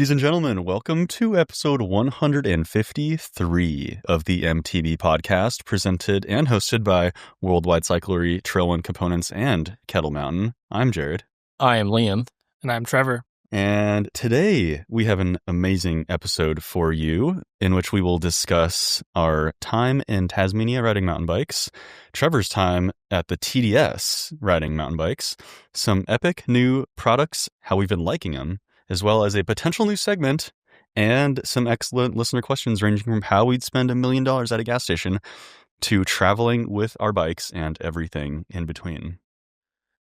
Ladies and gentlemen, welcome to episode 153 of the MTB podcast, presented and hosted by Worldwide Cyclery, Trail One Components, and Kettle Mountain. I'm Jared. I am Liam. And I'm Trevor. And today we have an amazing episode for you in which we will discuss our time in Tasmania riding mountain bikes, Trevor's time at the TDS riding mountain bikes, some epic new products, how we've been liking them, as well as a potential new segment and some excellent listener questions ranging from how we'd spend $1 million at a gas station to traveling with our bikes and everything in between.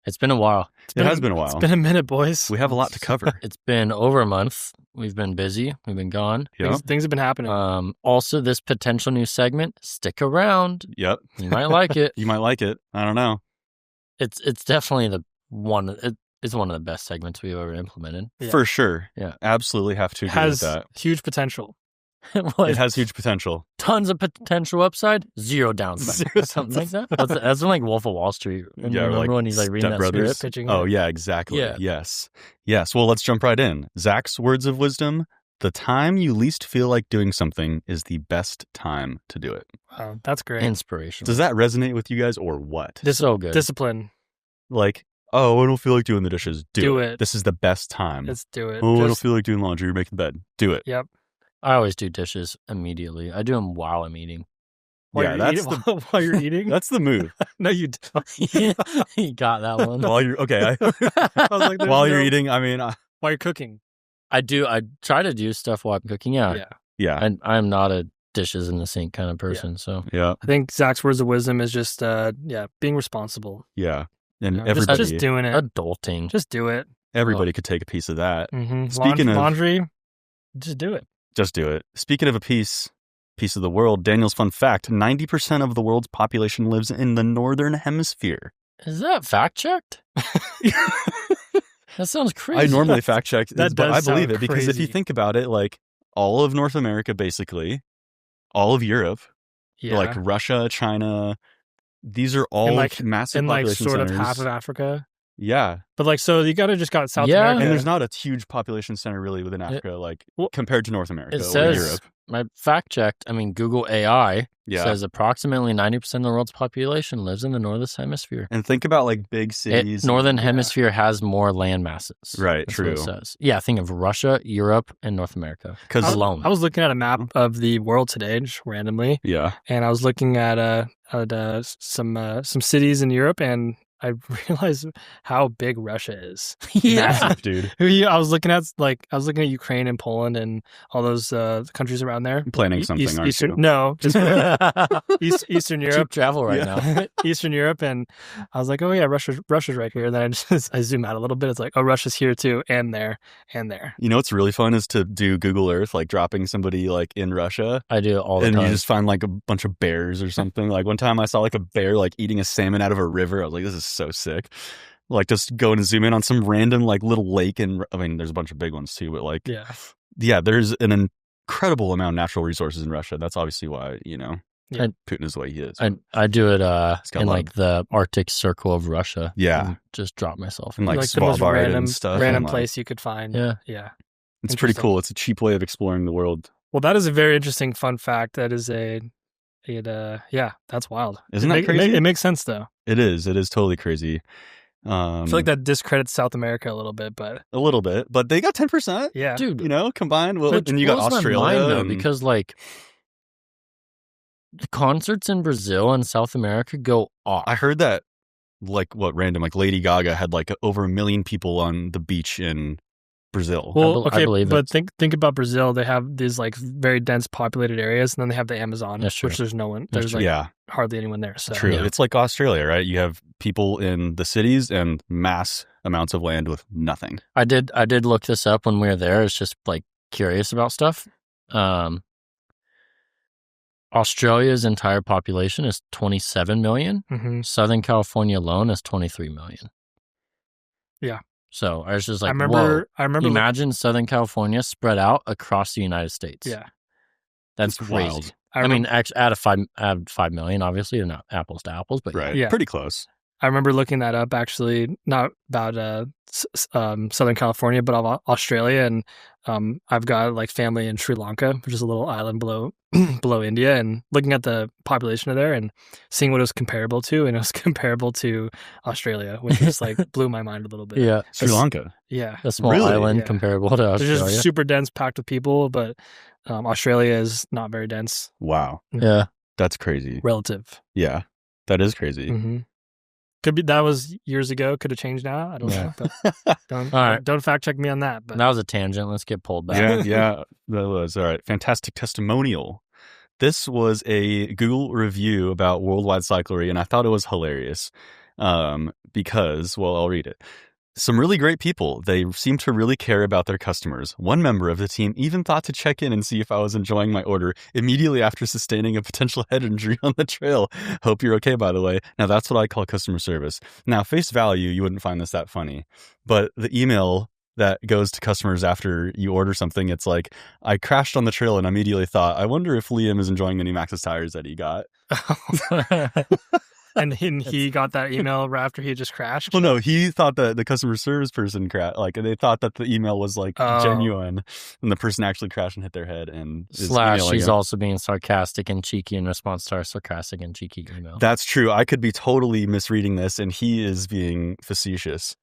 It's been a while. It has been a while. It's been a minute, boys. We have a lot to cover. It's been over a month. We've been busy. We've been gone. Yep. Things have been happening. Also, this potential new segment, stick around. Yep. You might like it. You might like it. I don't know. It's definitely it's one of the best segments we've ever implemented. Yeah. For sure. Yeah. Absolutely have to It agree with has that. huge potential. It has huge potential. Tons of potential upside, zero downside. Something like that. That's from like Wolf of Wall Street. Yeah, Remember like when he's like reading Step that Brothers. script? Pitching Oh, it. yeah, exactly. Yeah. Yes. Well, let's jump right in. Zach's words of wisdom. The time you least feel like doing something is the best time to do it. Wow, that's great. Inspirational. Does that resonate with you guys or what? So good. Discipline. Like, oh, I don't feel like doing the dishes. Do it. This is the best time. Let's do it. Oh, I don't feel like doing laundry. You're making the bed. Do it. Yep. I always do dishes immediately. I do them while I'm eating. Yeah, that's While you're eating. That's the move. No, you don't. He got that one. While you're okay. I was like, there's While you're no- eating, I mean, While you're cooking. I try to do stuff while I'm cooking. Yeah. yeah. I'm not a dishes in the sink kind of person. So Yeah. I think Zach's words of wisdom is just, being responsible. Yeah. And Yeah, everybody, Just doing it. adulting. Just do it. everybody could take a piece of that. Mm-hmm. Speaking of- laundry, just do it. Just do it. Speaking of a piece of the world, Daniel's fun fact, 90% of the world's population lives in the northern hemisphere. Is that fact checked? That sounds crazy. I normally fact check, That but I does believe sound it because if you crazy. think about it, like all of North America, basically, all of Europe, Yeah. like Russia, China, these are all And, like- massive and like population sort centers. of half of Africa. Yeah. But like, so you got South Yeah. America. And there's not a huge population center really within Africa, like Well, compared to North America It or says, Europe. my fact checked, Google AI Yeah. says approximately 90% of the world's population lives in the northern hemisphere. And think about like big cities. Northern Yeah. hemisphere has more land masses. Right, That's true. what it says. Yeah, think of Russia, Europe, and North America. Because alone. I was looking at a map of the world today, just randomly, yeah. and I was looking at some cities in Europe, and I realized how big Russia is. Massive, dude. I was looking at Ukraine and Poland and all those countries around there. Planning something, aren't Eastern, you? No, just Eastern Cheap Europe. travel right Yeah. now. Eastern Europe, and I was like, oh yeah, Russia's right here. And then I zoom out a little bit. It's like, oh, Russia's here too, and there, and there. You know what's really fun is to do Google Earth, like dropping somebody like in Russia, I do it all the and time. you just find like a bunch of bears or something. Like one time I saw like a bear like eating a salmon out of a river. I was like, this is so sick. Like just go and zoom in on some random like little lake, and I mean, there's a bunch of big ones too, but like, yeah, there's an incredible amount of natural resources in Russia. That's obviously why, Yeah. Putin is the way he is. I do it got in love. like the Arctic Circle of Russia. Yeah. And just drop myself. And, like, the most Svalbard and random, stuff, random and, like- place you could find. Yeah. Yeah. It's pretty Interesting. cool. It's a cheap way of exploring the world. Well, that is a very interesting fun fact. That is that's wild. Isn't that crazy? It makes sense though. It is totally crazy. I feel like that discredits South America a little bit, but a little bit, but they got 10%. yeah. Dude, Combined. Well, which and you got blows my Australia. mind, though, and- because like the concerts in Brazil and South America go off. I heard that, like, like Lady Gaga had like over 1 million people on the beach in Brazil. Well, I okay, believe but it. think about Brazil. They have these like very dense populated areas, and then they have the Amazon, That's true. which there's no one. That's There's true. like Yeah, hardly anyone there. So true. yeah. It's like Australia, right? You have people in the cities and mass amounts of land with nothing. I did look this up when we were there. It's just like curious about stuff. Australia's entire population is 27 million. Mhm. Southern California alone is 23 million. Yeah. So I was just like, I remember. imagine Southern California spread out across the United States. Yeah. That's It's crazy. wild. I mean, actually, add 5 million. Obviously, they're not apples to apples, but Right. Yeah. Pretty close. I remember looking that up, actually, not about Southern California, but about Australia. And I've got like family in Sri Lanka, which is a little island below below India, and looking at the population of there and seeing what it was comparable to, and it was comparable to Australia, which just like blew my mind a little bit. Yeah. Sri Lanka. Yeah. A small Really? island Yeah. comparable to They're Australia. just super dense, packed with people, but Australia is not very dense. Wow. Yeah. That's crazy. Relative. Yeah. That is crazy. Mm-hmm. Could be, that was years ago. Could have changed now. I don't know. But All right. don't fact check me on that. But That was a tangent. Let's get pulled back. Yeah, that was. All right. Fantastic testimonial. This was a Google review about Worldwide Cyclery, and I thought it was hilarious because, well, I'll read it. Some really great people. They seem to really care about their customers. One member of the team even thought to check in and see if I was enjoying my order immediately after sustaining a potential head injury on the trail. Hope you're okay, by the way. Now, that's what I call customer service. Now, face value, you wouldn't find this that funny. But the email that goes to customers after you order something, it's like, I crashed on the trail and immediately thought, I wonder if Liam is enjoying the new Maxxis tires that he got. and he got that email right after he just crashed. Well, no, he thought that the customer service person crashed. Like, they thought that the email was like genuine, and the person actually crashed and hit their head. And / she's also being sarcastic and cheeky in response to our sarcastic and cheeky email. That's true. I could be totally misreading this, and he is being facetious.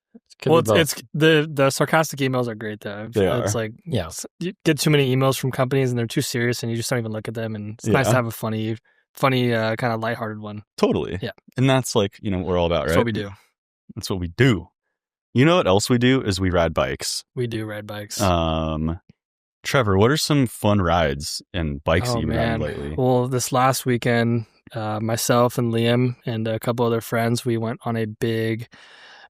Well, it's the sarcastic emails are great though. It's like, yeah, you get too many emails from companies and they're too serious, and you just don't even look at them. And it's nice to have a funny kind of lighthearted one. Totally. Yeah. And that's like, what we're all about, right? That's what we do. That's what we do. You know what else we do is we ride bikes. We do ride bikes. Trevor, what are some fun rides and bikes you've been riding lately? Well, this last weekend, myself and Liam and a couple other friends, we went on a big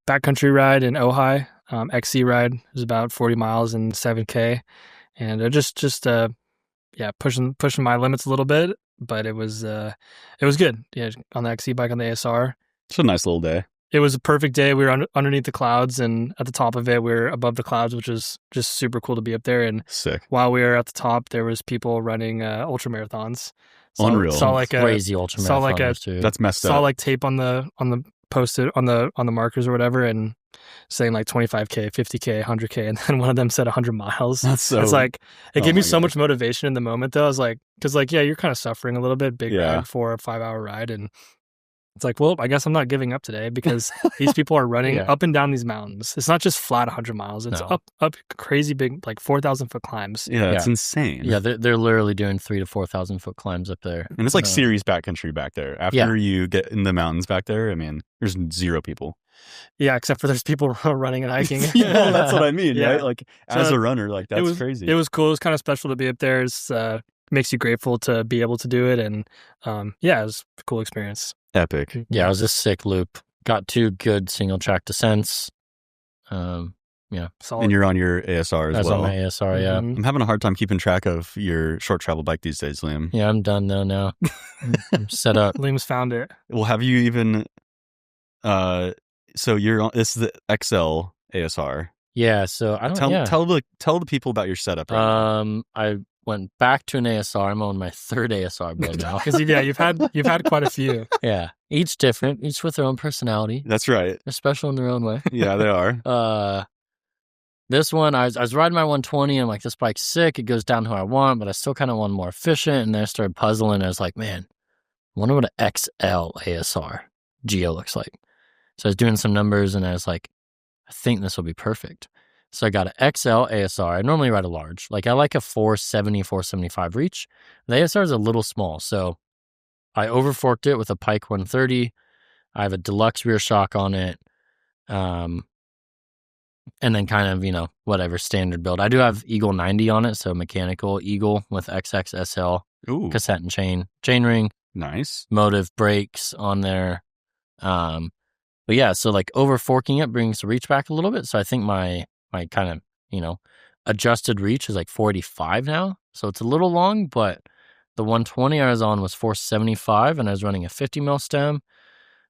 backcountry ride in Ojai, XC ride. It was about 40 miles and 7K. And just pushing my limits a little bit. But it was good. Yeah, on the XC bike on the ASR. It's a nice little day. It was a perfect day. We were underneath the clouds, and at the top of it, we were above the clouds, which was just super cool to be up there. And sick. While we were at the top, there was people running ultra marathons. Unreal. Saw like crazy ultra marathons too. That's messed up. Saw like tape on the posted on the markers or whatever, and saying like 25K, 50K, 100K, and then one of them said 100 miles. That's so. It's like it gave me so much motivation in the moment though. I was like, because like you're kind of suffering a little bit, big ride, 4 or 5 hour ride, and it's like, well, I guess I'm not giving up today because these people are running up and down these mountains. It's not just flat 100 miles. It's up crazy big, like 4,000 foot climbs. Yeah, it's insane. Yeah, they're literally doing 3,000 to 4,000 foot climbs up there. And it's like serious backcountry back there. After you get in the mountains back there, I mean, there's zero people. Yeah, except for there's people running and hiking. Well, that's what I mean, right? Like, as a runner, like, that's crazy. It was cool. It was kind of special to be up there. It's makes you grateful to be able to do it. And it was a cool experience. Epic. Yeah, it was a sick loop. Got 2 good single track descents. Solid. And you're on your ASR as well. On my ASR, yeah. I'm having a hard time keeping track of your short travel bike these days, Liam. Yeah, I'm done though now. I'm set up. Liam's found it. Well, have you even... so you're on... This is the XL ASR. Yeah, so I don't... Tell the people about your setup right now. I went back to an ASR. I'm on my 3rd ASR build now. Because you've had quite a few. Yeah, each different, each with their own personality. That's right. They're special in their own way. Yeah, they are. This one, I was riding my 120, and I'm like, this bike's sick. It goes down how I want, but I still kind of want more efficient. And then I started puzzling. I was like, man, I wonder what an XL ASR Geo looks like. So I was doing some numbers, and I was like, I think this will be perfect. So I got an XL ASR. I normally ride a large. Like, I like a 470, 475 reach. The ASR is a little small, so I overforked it with a Pike 130. I have a deluxe rear shock on it. And then kind of, whatever, standard build. I do have Eagle 90 on it, so mechanical Eagle with XXSL cassette and chain ring. Nice. Motive brakes on there. But yeah, so like overforking it brings the reach back a little bit. So I think my kind of, adjusted reach is like 485 now. So it's a little long, but the 120 I was on was 475 and I was running a 50 mil stem.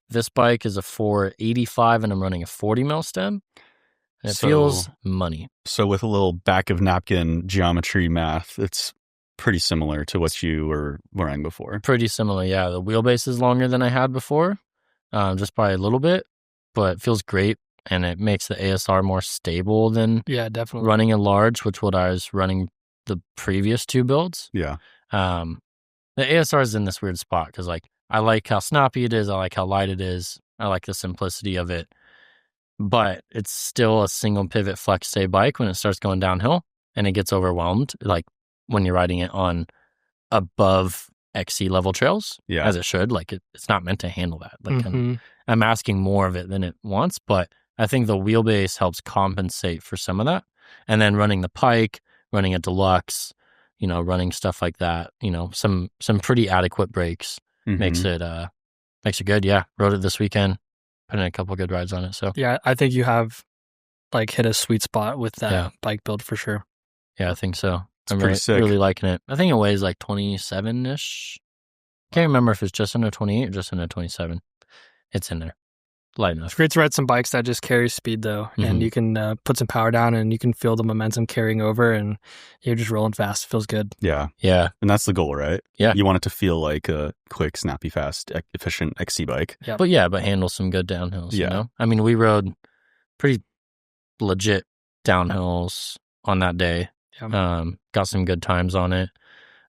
This bike is a 485 and I'm running a 40 mil stem. And it feels money. So with a little back of napkin geometry math, it's pretty similar to what you were running before. Pretty similar, yeah. The wheelbase is longer than I had before. just by a little bit, but it feels great, and it makes the ASR more stable than definitely running a large, which what I was running the previous 2 builds. Yeah. The ASR is in this weird spot because like I like how snappy it is, I like how light it is, I like the simplicity of it, but it's still a single pivot flex stay bike when it starts going downhill, and it gets overwhelmed like when you're riding it on above XC level trails, as it should. Like it's not meant to handle that. Like I'm asking more of it than it wants, but I think the wheelbase helps compensate for some of that. And then running the Pike, running a Deluxe, running stuff like that, some pretty adequate brakes makes it good. Yeah, rode it this weekend, put in a couple good rides on it. So yeah, I think you have like hit a sweet spot with that bike build for sure. Yeah, I think so. It's I'm pretty sick. Really liking it. I think it weighs like 27-ish. Can't remember if it's just under 28 or just under 27. It's in there. Light enough. It's great to ride some bikes that just carry speed though, and you can put some power down, and you can feel the momentum carrying over, and you're just rolling fast. It feels good. Yeah. Yeah. And that's the goal, right? Yeah. You want it to feel like a quick, snappy, fast, efficient XC bike. Yep. But handle some good downhills, I mean, we rode pretty legit downhills on that day. Got some good times on it.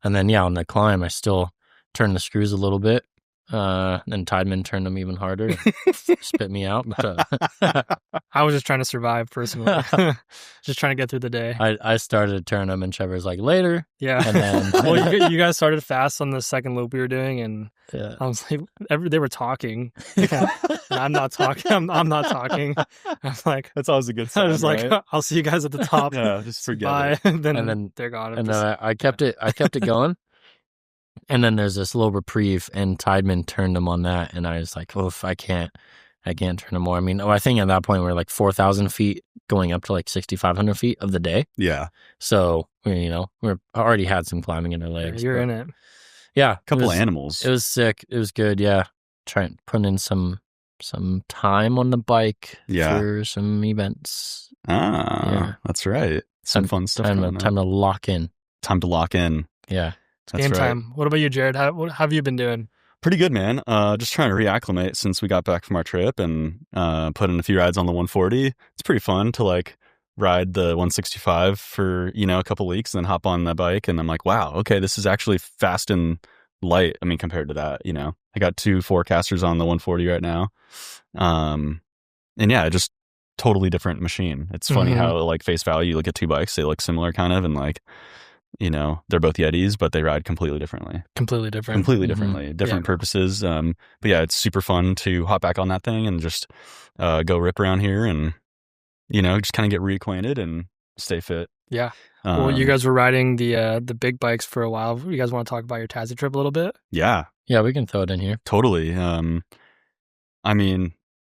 And then, on the climb, I still turned the screws a little bit. Then Tideman turned them even harder and spit me out. But, I was just trying to survive personally. Just trying to get through the day. I started to turn them, and Trevor's like, later. Yeah. And then, well, you guys started fast on the second loop we were doing, and I was like, they were talking. And I'm not talking. I'm not talking. I'm like, that's always a good sign. I was like, I'll see you guys at the top. Yeah, just forget Bye. it. and then they're gone. And then I kept it going. And then there's this little reprieve, and Tideman turned them on that, and I was like, oof, I can't turn them more. I mean, I think at that point we're like 4,000 feet going up to like 6,500 feet of the day. Yeah. So, we're already had some climbing in our legs. You're in it. Yeah. A couple of animals. It was sick. It was good. Yeah. Putting in some time on the bike for some events. That's right. Some fun stuff. Time to lock in. Time to lock in. Yeah. It's game time. What about you, Jared? What have you been doing? Pretty good, man. Just trying to reacclimate since we got back from our trip, and put in a few rides on the 140. It's pretty fun to like ride the 165 for, a couple weeks and then hop on the bike. And I'm like, wow, okay, this is actually fast and light. I mean, compared to that, I got 2 4-casters on the 140 right now. And yeah, just totally different machine. It's funny how like face value, you look at 2 bikes, they look similar kind of, and like, they're both Yetis, but they ride completely differently. Different purposes. But yeah, it's super fun to hop back on that thing and just go rip around here and, just kind of get reacquainted and stay fit. Yeah. Well, you guys were riding the big bikes for a while. You guys want to talk about your Tassie trip a little bit? Yeah. Yeah, we can throw it in here. Totally. I mean,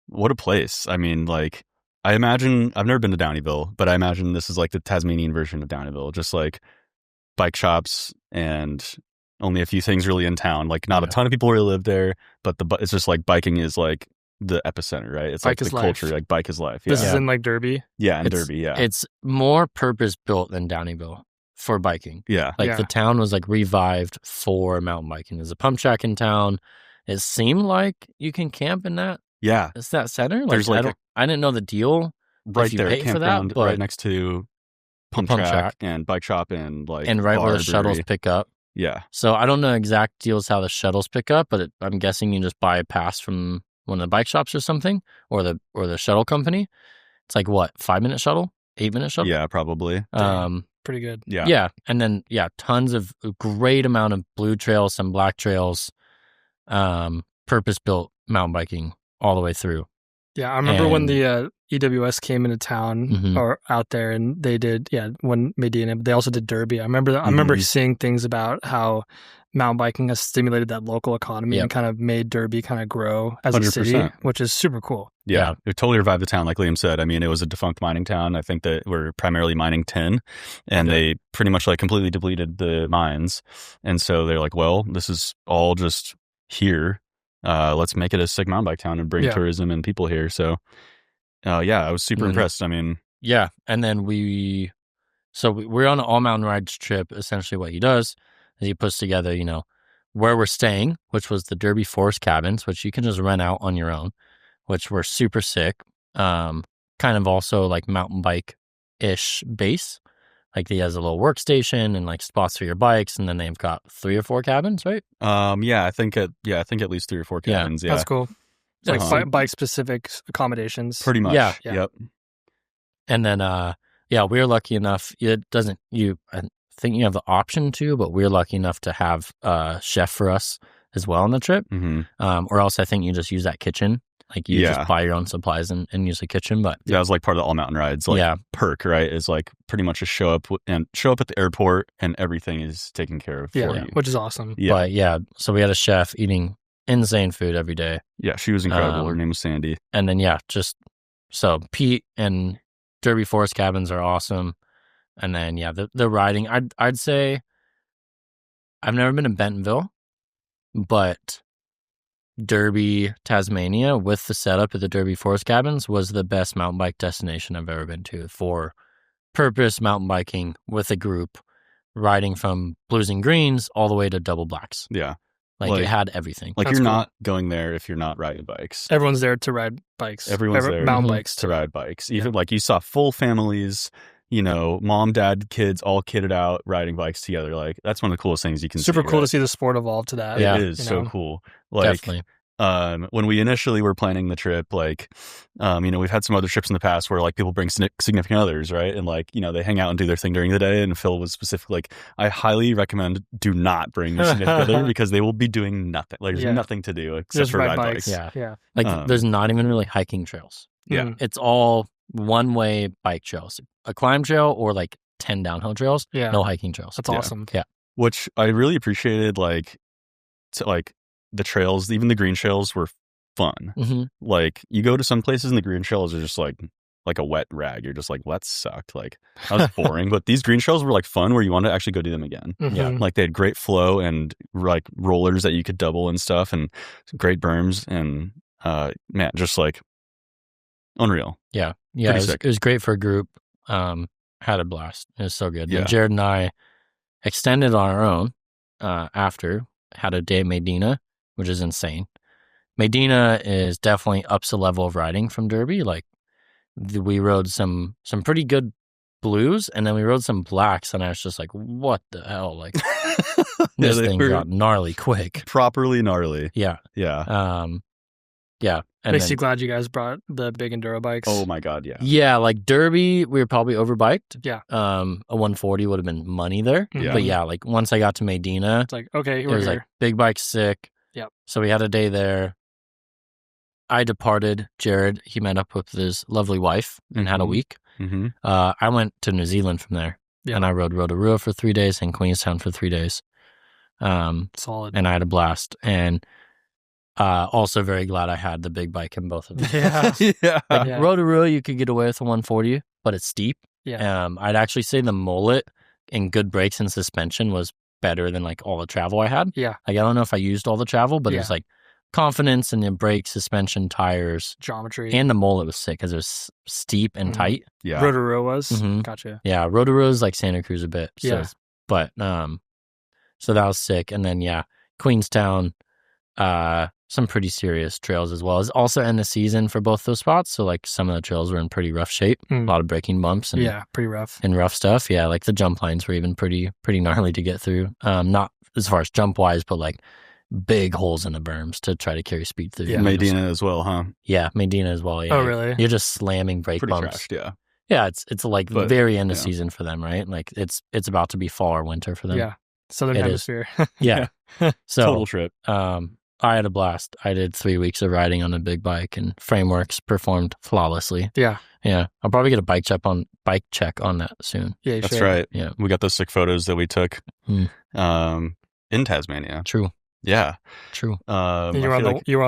what a place. I mean, like, I imagine, I've never been to Downeyville, but I imagine this is like the Tasmanian version of Downeyville, just like bike shops and only a few things really in town. Like not a ton of people really live there, but it's just like biking is like the epicenter, right? It's bike like the culture, like bike is life. This is in like Derby. Yeah, in Derby. Yeah, it's more purpose built than Downeyville for biking. Yeah, like the town was like revived for mountain biking. There's a pump track in town. It seemed like you can camp in that. Yeah, it's that center. Like, there's like I didn't know the deal right there. Pay for that, but right next to pump track and bike shop and like right where the shuttles pick up. Yeah. So I don't know exact deals how the shuttles pick up, but I'm guessing you just buy a pass from one of the bike shops or something, or the shuttle company. It's like what, 5-minute shuttle, 8-minute shuttle? Yeah, probably. Pretty good. Yeah. Yeah. And then tons of a great amount of blue trails, some black trails, purpose built mountain biking all the way through. Yeah, I remember when the EWS came into town or out there, and they did when Medina, but they also did Derby. I remember seeing things about how mountain biking has stimulated that local economy and kind of made Derby kind of grow as 100%. A city, which is super cool. Yeah, it totally revived the town, like Liam said. I mean, it was a defunct mining town. I think that we're primarily mining tin, and they pretty much like completely depleted the mines. And so they're like, well, this is all just here. Let's make it a sick mountain bike town and bring tourism and people here. So, I was super impressed. I mean, yeah. And then we're on an all mountain rides trip. Essentially what he does is he puts together, where we're staying, which was the Derby Forest cabins, which you can just rent out on your own, which were super sick. Kind of also like mountain bike-ish base. Like he has a little workstation and like spots for your bikes, and then they've got 3 or 4 cabins, right? I think at least 3 or 4 cabins. Yeah, that's cool. It's like bike specific accommodations. Pretty much. Yeah. Yep. And then we were lucky enough. I think you have the option to, but we're lucky enough to have a chef for us as well on the trip. Or else I think you just use that kitchen. Like you just buy your own supplies and use the kitchen. But that was like part of the all mountain rides. Like perk, right? Is like pretty much just show up at the airport and everything is taken care of for you, which is awesome. But so we had a chef eating insane food every day. Yeah, she was incredible. Her name was Sandy. And then so Pete and Derby Forest cabins are awesome. And then the riding, I'd say I've never been to Bentonville, but Derby, Tasmania, with the setup at the Derby Forest cabins, was the best mountain bike destination I've ever been to for purpose mountain biking with a group, riding from blues and greens all the way to double blacks. Yeah. Like it had everything. Like, that's you're not going there if you're not riding bikes. Everyone's there to ride bikes. Everyone's there mountain bikes to ride bikes. Even like you saw full families, mom, dad, kids, all kitted out riding bikes together. Like that's one of the coolest things you can see. Super cool to see the sport evolve to that. It is so cool. Like, definitely. When we initially were planning the trip, like, we've had some other trips in the past where like people bring significant others, right? And like, they hang out and do their thing during the day. And Phil was specifically like, I highly recommend do not bring your significant other because they will be doing nothing. Like there's nothing to do except just for ride bikes. Yeah. Like there's not even really hiking trails. Yeah. It's all one-way bike trails, a climb trail or like 10 downhill trails. Yeah. No hiking trails. That's awesome. Yeah. Which I really appreciated, like the trails, even the green trails were fun. Like you go to some places and the green trails are just like a wet rag. You're just like, well, that sucked. Like that was boring. But these green trails were like fun where you want to actually go do them again. Yeah. Like they had great flow and like rollers that you could double and stuff and great berms and man, just like unreal. Yeah. It was great for a group. Had a blast. It was so good. Yeah. And Jared and I extended on our own after, had a day at Medina, which is insane. Medina is definitely ups the level of riding from Derby. Like we rode some pretty good blues and then we rode some blacks and I was just like, what the hell? Like this thing got gnarly quick. Properly gnarly. Yeah. Yeah. Yeah. Makes you glad you guys brought the big enduro bikes. Oh my God, yeah. Yeah, like Derby, we were probably overbiked. Yeah. A 140 would have been money there. Yeah. But yeah, like once I got to Medina, it's like, okay, it was like big bike sick. Yep. So we had a day there. I departed. Jared, he met up with his lovely wife and had a week. I went to New Zealand from there. Yeah. And I rode Rotorua for 3 days and Queenstown for 3 days. Solid. And I had a blast. And also very glad I had the big bike in both of them. Yeah. Like Rotorua, you could get away with a 140, but it's steep. Yeah. I'd actually say the mullet and good brakes and suspension was better than like all the travel I had. Yeah. Like I don't know if I used all the travel, but it was like confidence and then brakes, suspension, tires, geometry, and the mullet was sick because it was steep and tight. Yeah. Rotorua was. Gotcha. Yeah. Rotorua is like Santa Cruz a bit. So, yeah. But so that was sick, and then Queenstown. Some pretty serious trails as well. It's also end of season for both those spots, so like some of the trails were in pretty rough shape. A lot of braking bumps and pretty rough and rough stuff. Yeah, like the jump lines were even pretty gnarly to get through. Not as far as jump wise, but like big holes in the berms to try to carry speed through. Yeah, Medina as well, huh? Yeah, Medina as well. Yeah. Oh, really? You're just slamming brake pretty bumps. Trashed, yeah, it's like very end of season for them, right? Like it's about to be fall or winter for them. Yeah, Southern Hemisphere. Yeah. So total trip. I had a blast. I did 3 weeks of riding on a big bike and frameworks performed flawlessly. Yeah. Yeah. I'll probably get a bike check on that soon. Yeah, that's right. Yeah. We got those sick photos that we took in Tasmania. True. Yeah. True. You were on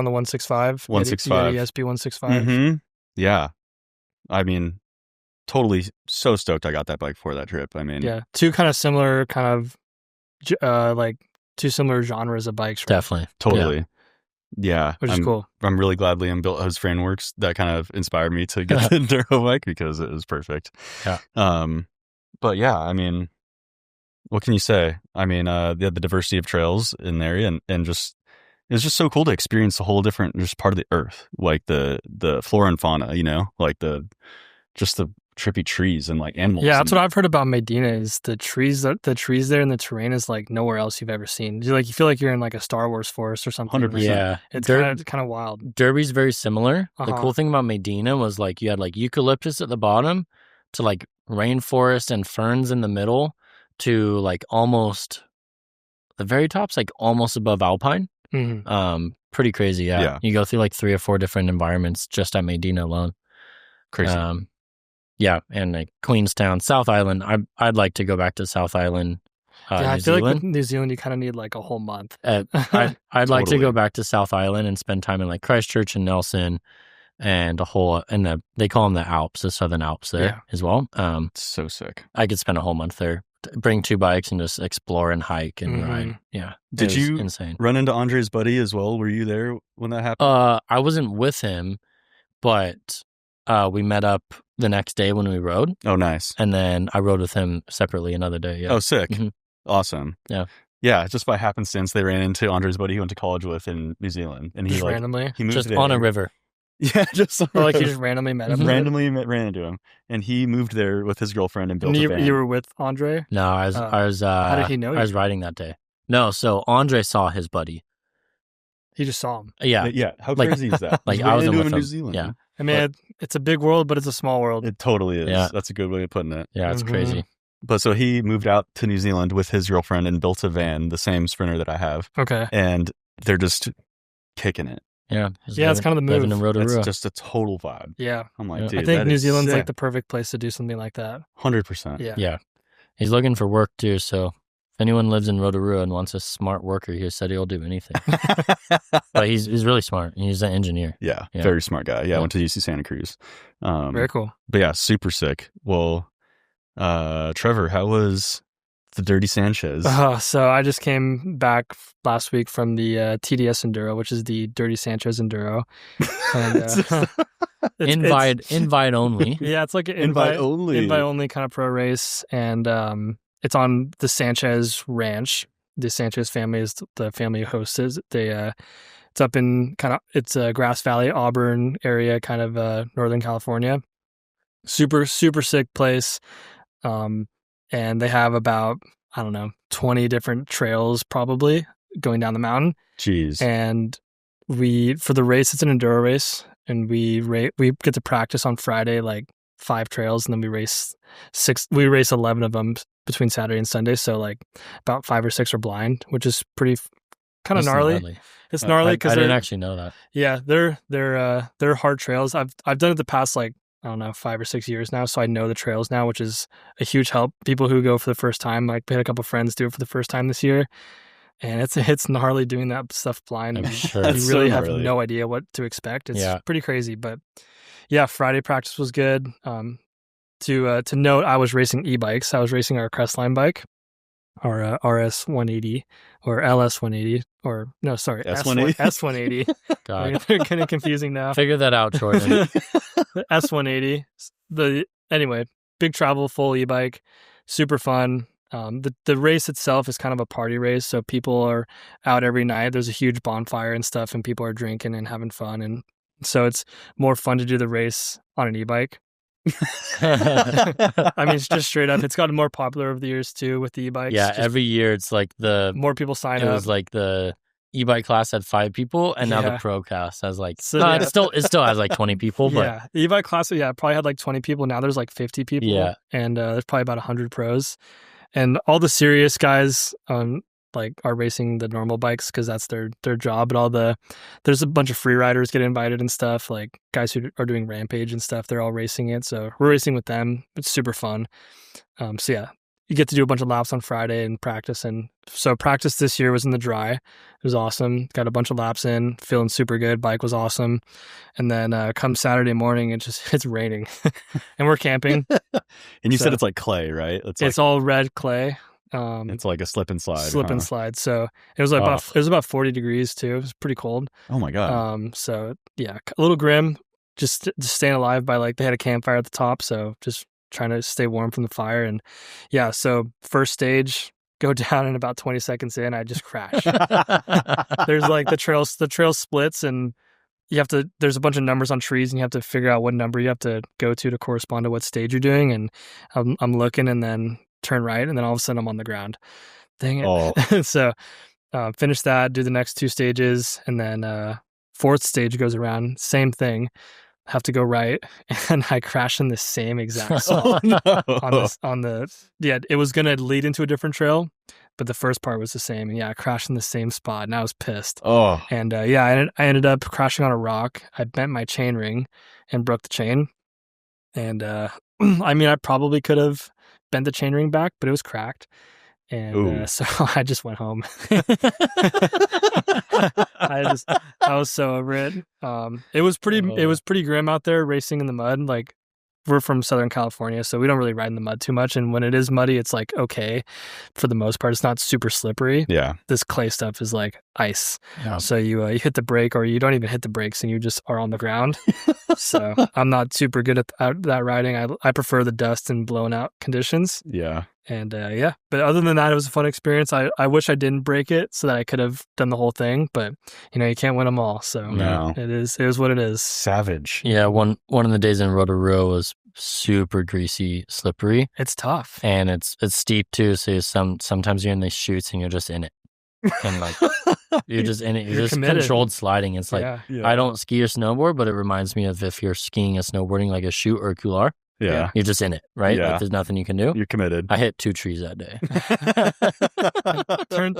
the 165? 165. ESP 165. Yeah. I mean, totally so stoked I got that bike for that trip. I mean, yeah. Two kind of similar two similar genres of bikes. Right? Definitely. Totally. Yeah. Which is cool. I'm really glad Liam built his frameworks. That kind of inspired me to get the enduro bike because it was perfect. Yeah. But yeah, I mean, what can you say? I mean, they had the diversity of trails in there, and just it was just so cool to experience a whole different just part of the earth, like the flora and fauna, like the trippy trees and like animals. Yeah, that's what I've heard about Medina is the trees there and the terrain is like nowhere else you've ever seen. You feel like you're in like a Star Wars forest or something. 100%. Yeah. It's kind of wild. Derby's very similar. The cool thing about Medina was like you had like eucalyptus at the bottom to like rainforest and ferns in the middle to like almost the very top's like almost above alpine. Mm-hmm. Pretty crazy. Yeah. You go through like 3 or 4 different environments just at Medina alone. Crazy. Yeah, and like Queenstown, South Island. I'd like to go back to South Island. I feel like with New Zealand, you kind of need like a whole month. I'd like to go back to South Island and spend time in like Christchurch and Nelson, and they call them the Alps, the Southern Alps there as well. So sick. I could spend a whole month there, bring 2 bikes and just explore and hike and ride. Yeah, did you insane run into Andre's buddy as well? Were you there when that happened? I wasn't with him, but we met up the next day when we rode. Oh, nice. And then I rode with him separately another day. Yeah. Oh, sick. Mm-hmm. Awesome. Yeah. Yeah. Just by happenstance, they ran into Andre's buddy he went to college with in New Zealand. And he randomly? He moved just there. On a river. Yeah. Just like he just randomly met him? Ran into him. And he moved there with his girlfriend and built a van. You were with Andre? No, I was how did he know you? I was riding that day. No, so Andre saw his buddy. He just saw him. Yeah. How crazy is that? Like I was into with him him. in New Zealand. Yeah. I mean, it's a big world, but it's a small world. It totally is. Yeah. That's a good way of putting it. Yeah, it's crazy. But so he moved out to New Zealand with his girlfriend and built a van, the same Sprinter that I have. Okay. And they're just kicking it. Yeah. It's kind of the move. Living in Rotorua. It's just a total vibe. Yeah. I'm like, dude, I think New Zealand's sick. like the perfect place to do something like that. 100%. Yeah. Yeah. He's looking for work too, so if anyone lives in Rotorua and wants a smart worker, he said he'll do anything. But he's really smart. He's an engineer. Yeah. Very smart guy. Yeah. I went to UC Santa Cruz. Very cool. But yeah, super sick. Well, Trevor, how was the Dirty Sanchez? So I just came back last week from the TDS Enduro, which is the Dirty Sanchez Enduro. And, invite only. Yeah, it's like an invite only kind of pro race, and it's on the Sanchez Ranch. The Sanchez family is the family who hosts it. It's up in it's Grass Valley, Auburn area, kind of Northern California. Super sick place. And they have about, 20 different trails probably going down the mountain. Jeez. And for the race, it's an enduro race, and we get to practice on Friday, like 5 trails, and then we race 11 of them between Saturday and Sunday. So like about 5 or 6 are blind, which is pretty kind of gnarly. It's gnarly because I didn't actually know that. Yeah, they're hard trails. I've done it the past 5 or 6 years now, so I know the trails now, which is a huge help. People who go for the first time, like we had a couple friends do it for the first time this year, and it's gnarly doing that stuff blind. I'm sure. You really have no idea what to expect. It's pretty crazy, but yeah, Friday practice was good. To note, I was racing eBikes. I was racing our Crestline bike, our RS 180 or LS 180, or no, sorry, S 180. God, they're kind of confusing now. Figure that out, Jordan. The S 180. Anyway, big travel, full e-bike, super fun. The race itself is kind of a party race, so people are out every night. There's a huge bonfire and stuff, and people are drinking and having fun, and so it's more fun to do the race on an e-bike. I mean, it's just straight up. It's gotten more popular over the years too with the e-bikes. Yeah, every year it's like more people sign up. It was like the e-bike class had 5 people, and now the pro class has like it still has like 20 people. But yeah, the e-bike class probably had like 20 people. Now there's like 50 people. Yeah, and there's probably about 100 pros, and all the serious guys are racing the normal bikes because that's their job. But there's a bunch of free riders get invited and stuff, like guys who are doing Rampage and stuff. They're all racing it, so we're racing with them. It's super fun. So yeah, you get to do a bunch of laps on Friday and practice. And so practice this year was in the dry. It was awesome. Got a bunch of laps in, feeling super good. Bike was awesome. And then come Saturday morning, it's raining, and we're camping. And you said it's like clay, right? It's all red clay. It's like a slip and slide. Slide. So it was about 40 degrees too. It was pretty cold. Oh my God. So yeah, a little grim. Just staying alive by they had a campfire at the top, so just trying to stay warm from the fire. And yeah, so first stage go down, and about 20 seconds in, I just crash. There's like the trail splits, and there's a bunch of numbers on trees, and you have to figure out what number you have to go to correspond to what stage you're doing. And I'm looking, and then turn right, and then all of a sudden I'm on the ground. Dang it. Oh. So finish that, do the next 2 stages, and then fourth stage goes around, same thing. Have to go right, and I crash in the same exact spot. It was gonna lead into a different trail, but the first part was the same. And I crashed in the same spot, and I was pissed. And I ended up crashing on a rock. I bent my chain ring and broke the chain. And I mean, I probably could have bent the chain ring back, but it was cracked. And so I just went home. I was so over it. It was pretty grim out there racing in the mud. Like, we're from Southern California, so we don't really ride in the mud too much. And when it is muddy, it's like okay for the most part. It's not super slippery. Yeah. This clay stuff is like ice. Yeah. So you hit the brake, or you don't even hit the brakes, and you just are on the ground. So I'm not super good at that riding. I prefer the dust and blown out conditions. Yeah. And but other than that, it was a fun experience. I wish I didn't break it so that I could have done the whole thing, but you can't win them all. So No. it is what it is. Savage. Yeah, one of the days in Rotorua was super greasy, slippery, It's tough. and it's steep too. So sometimes you're in these chutes and you're just in it, and like you're just in it. You're just committed. controlled sliding. It's like Yeah. I don't ski or snowboard, but it reminds me of if you're skiing and snowboarding like a chute or a couloir. Yeah. You're just in it, right? Yeah. Like there's nothing you can do. You're committed. I hit 2 trees that day.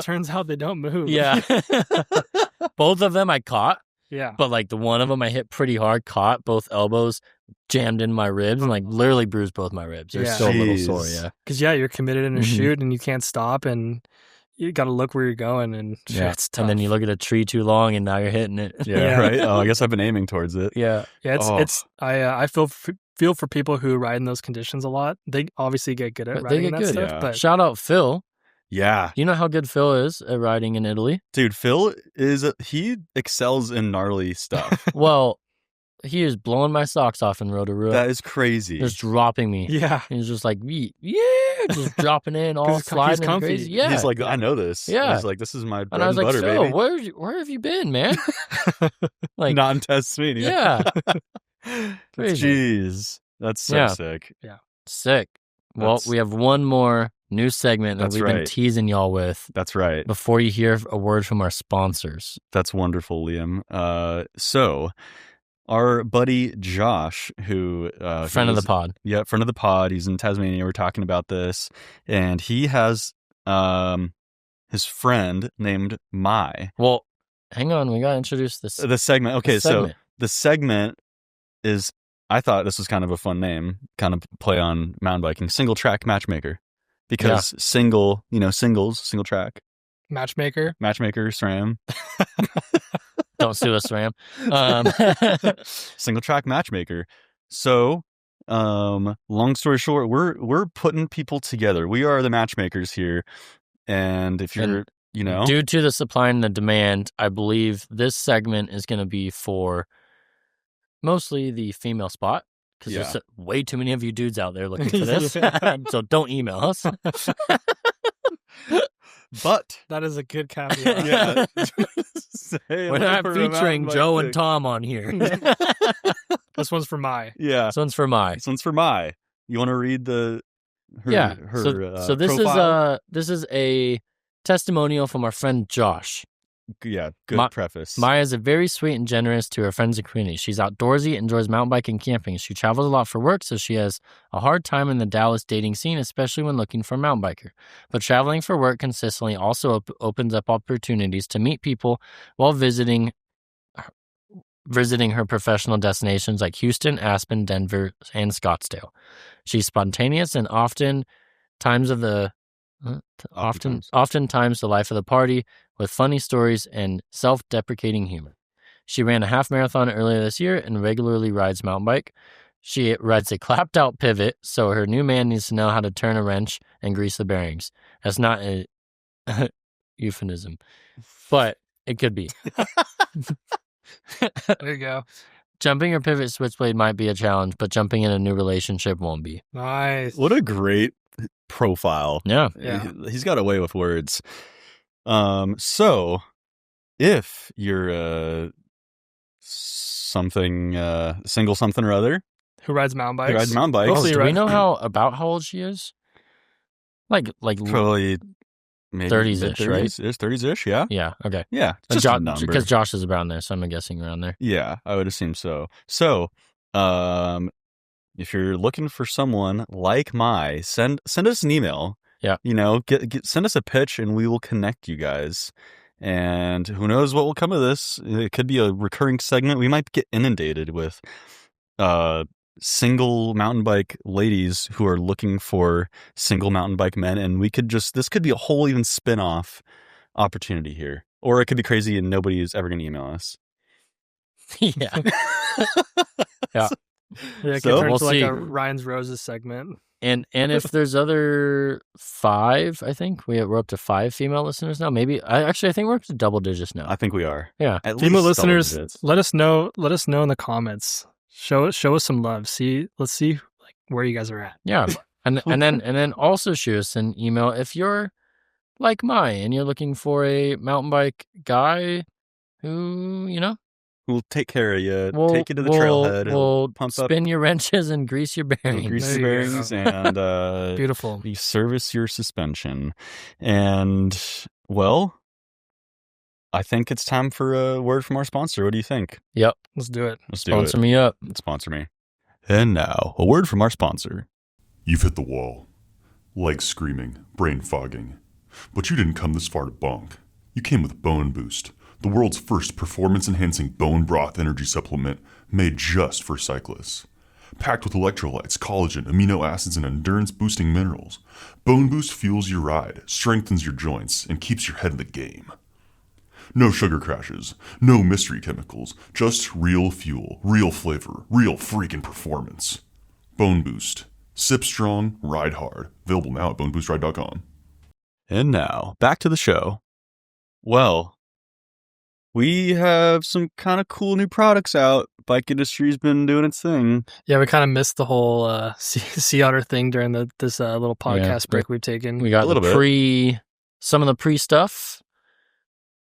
Turns out they don't move. Yeah. Both of them I caught, Yeah. but like the one of them I hit pretty hard, caught both elbows, jammed in my ribs, and like literally bruised both my ribs. They're Yeah. still a little Jeez. sore, yeah. Because you're committed in a Mhm. shoot, and you can't stop, and you got to look where you're going, and it's tough. And then you look at a tree too long and now you're hitting it. Yeah, Yeah. right. Oh, I guess I've been aiming towards it. Yeah. I feel for people who ride in those conditions a lot. They obviously get good at But they riding get that good, stuff. yeah. But Shout out Phil. Yeah. You know how good Phil is at riding in Italy? Dude, Phil he excels in gnarly stuff. Well, he is blowing my socks off in Rotorua. That is crazy. Just dropping me. yeah, He's just like, yeah, just dropping in, all 'Cause he's sliding and comfy. crazy. Yeah. He's like, I know this. Yeah. He's like, this is my bread and I was and like, butter, Phil, baby. where have you been, man? Like, Not in Tasmania. yeah. Crazy. Jeez. That's so Yeah. sick. Sick. Well, That's- we have one more new segment that That's we've been right. teasing y'all with That's right. before you hear a word from our sponsors. That's wonderful, Liam. So our buddy Josh, who Friend of the pod. Yeah, friend of the pod. He's in Tasmania. We're talking about this, and he has his friend named Mai. Well, hang on. We got to introduce this. The segment. Okay, the segment. so the segment is. I thought this was kind of a fun name, kind of play on mountain biking. Single track matchmaker, because single track matchmaker. matchmaker, SRAM, Don't sue us, Ram. single track matchmaker. So, long story short, we're putting people together. We are the matchmakers here, and if you're, Due to the supply and the demand, I believe this segment is going to be for mostly the female spot, because there's way too many of you dudes out there looking for this. So don't email us. but That is a good caveat. yeah, We're not featuring Joe and Tom on here. This one's for Mai. Yeah, This one's for Mai. this one's for Mai. You want to read her So this profile? this is a testimonial from our friend Josh. Yeah, good preface. Maya is very sweet and generous to her friends and community. She's outdoorsy, enjoys mountain biking and camping. She travels a lot for work, so she has a hard time in the Dallas dating scene, especially when looking for a mountain biker. But traveling for work consistently also opens up opportunities to meet people while visiting her professional destinations like Houston, Aspen, Denver, and Scottsdale. She's spontaneous and oftentimes the life of the party, with funny stories and self-deprecating humor. She ran a half marathon earlier this year and regularly rides mountain bike. She rides a clapped-out pivot, so her new man needs to know how to turn a wrench and grease the bearings. That's not a euphemism, but it could be. There you go. Jumping her pivot switchblade might be a challenge, but jumping in a new relationship won't be. Nice. What a great profile. Yeah. He's got a way with words. So if you're single something or other Who rides mountain bikes? Oh, do we know how old she is? Like probably maybe 30s-ish, right? It's 30s-ish, yeah. Yeah. Okay. Yeah, just a number. Because Josh is around there, so I'm guessing around there. Yeah, I would assume so. So, if you're looking for someone like send us an email. Yeah. Send us a pitch and we will connect you guys. And who knows what will come of this? It could be a recurring segment. We might get inundated with single mountain bike ladies who are looking for single mountain bike men, and this could be a whole even spin-off opportunity here. Or it could be crazy and nobody is ever going to email us. Yeah. Yeah. It So, turn we'll to like see. a Ryan's Roses segment. And if there's other 5, I think we're up to 5 female listeners now. Maybe I think we're up to double digits now. I think we are. Yeah. At Female least listeners, double digits. let us know in the comments. Show us some love. Let's see like where you guys are at. Yeah. And then also shoot us an email if you're like and you're looking for a mountain bike guy who, we'll take care of you. Take you to the trailhead. We'll pump spin your wrenches and grease your bearings. Grease your bearings and beautiful. You service your suspension. And well, I think it's time for a word from our sponsor. What do you think? Yep. Let's do it. Sponsor me up. Sponsor me. And now, a word from our sponsor. You've hit the wall. Legs screaming, brain fogging. But you didn't come this far to bunk. You came with Bone Boost, the world's first performance-enhancing bone broth energy supplement made just for cyclists. Packed with electrolytes, collagen, amino acids, and endurance-boosting minerals, Bone Boost fuels your ride, strengthens your joints, and keeps your head in the game. No sugar crashes, no mystery chemicals, just real fuel, real flavor, real freaking performance. Bone Boost. Sip strong, ride hard. Available now at boneboostride.com. And now, back to the show. Well, we have some kind of cool new products out. Bike industry's been doing its thing. Yeah, we kind of missed the whole sea otter thing during this little podcast break we've taken. We got a little bit. Some of the pre stuff,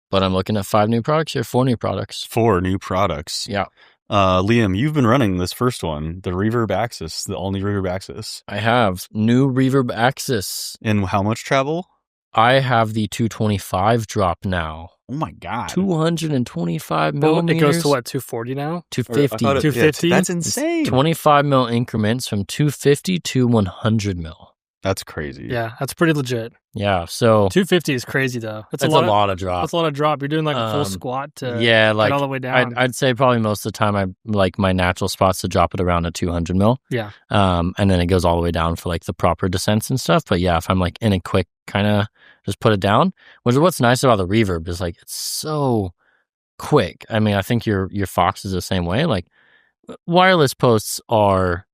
but I'm looking at 5 new products here, 4 new products. 4 new products. Yeah. Liam, you've been running this first one, the Reverb Axis, the all-new Reverb Axis. I have new Reverb Axis. And how much travel? I have the 225 drop now. Oh my God. 225 millimeters. It goes to what, 240 now? 250. 250? That's insane. 25 mil increments from 250 to 100 mil. That's crazy. Yeah, that's pretty legit. Yeah, so 250 is crazy though. That's a lot of drop. That's a lot of drop. You're doing like a full squat to get all the way down. I'd say probably most of the time I like my natural spots to drop it around a 200 mil. Yeah. And then it goes all the way down for like the proper descents and stuff. But yeah, if I'm like in a quick kind of just put it down, which is what's nice about the Reverb is like it's so quick. I mean, I think your Fox is the same way. Like wireless posts are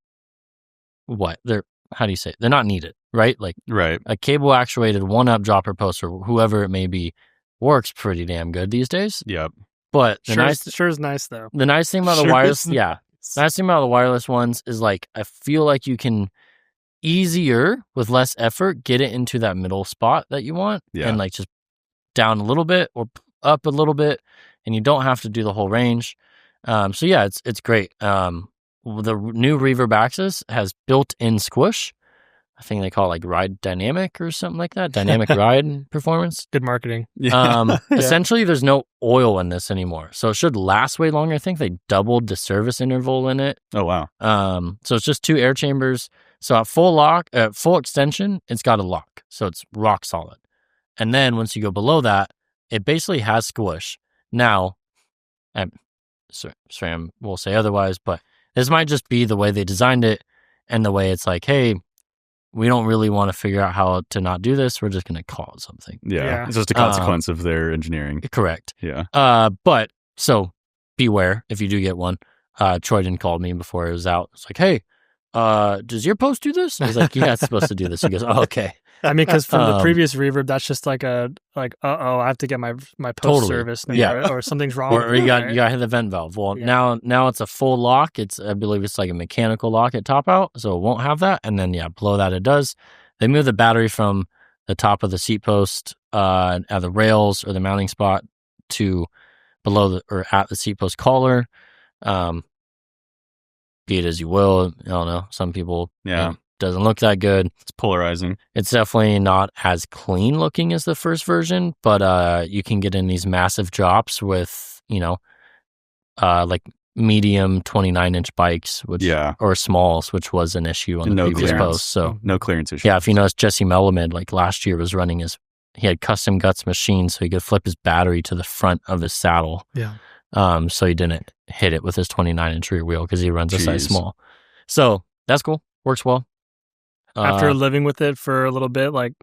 how do you say it? They're not needed, right? Like right. A cable actuated 1-up dropper post or whoever it may be works pretty damn good these days. Yep. But sure is nice though. The nice thing about the wireless, the nice thing about the wireless ones is like I feel like you can easier with less effort get it into that middle spot that you want, and like just down a little bit or up a little bit, and you don't have to do the whole range. So yeah, it's great. The new Reverb Axis has built-in squish. I think they call it like ride dynamic or something like that. Dynamic ride performance. Good marketing. Essentially, there's no oil in this anymore. So it should last way longer. I think they doubled the service interval in it. Oh, wow. So it's just 2 air chambers. So at full extension, it's got a lock. So it's rock solid. And then once you go below that, it basically has squish. Now, SRAM will say otherwise, but this might just be the way they designed it and the way it's like, hey, we don't really want to figure out how to not do this. We're just going to call it something. Yeah. It's just a consequence of their engineering. Correct. Yeah. But so beware if you do get one. Troyden called me before it was out. It's like, hey, does your post do this? I was like, yeah, it's supposed to do this. He goes, oh, okay. I mean, because from the previous Reverb, that's just like I have to get my post service now, or something's wrong. Or you got to hit the vent valve. Well, now it's a full lock. I believe it's like a mechanical lock at top out, so it won't have that. And then below that it does. They moved the battery from the top of the seat post at the rails or the mounting spot to below or at the seat post collar. Be it as you will. I don't know. Some people, Yeah. it doesn't look that good. It's polarizing. It's definitely not as clean looking as the first version, but you can get in these massive drops with, like medium 29-inch bikes, or smalls, which was an issue on the previous post. So no clearance issue. yeah, if you notice, Jesse Melamed, like last year, was running he had custom guts machines, so he could flip his battery to the front of his saddle. Yeah. So he didn't hit it with his 29-inch rear wheel because he runs a size small. So that's cool. Works well. After living with it for a little bit, like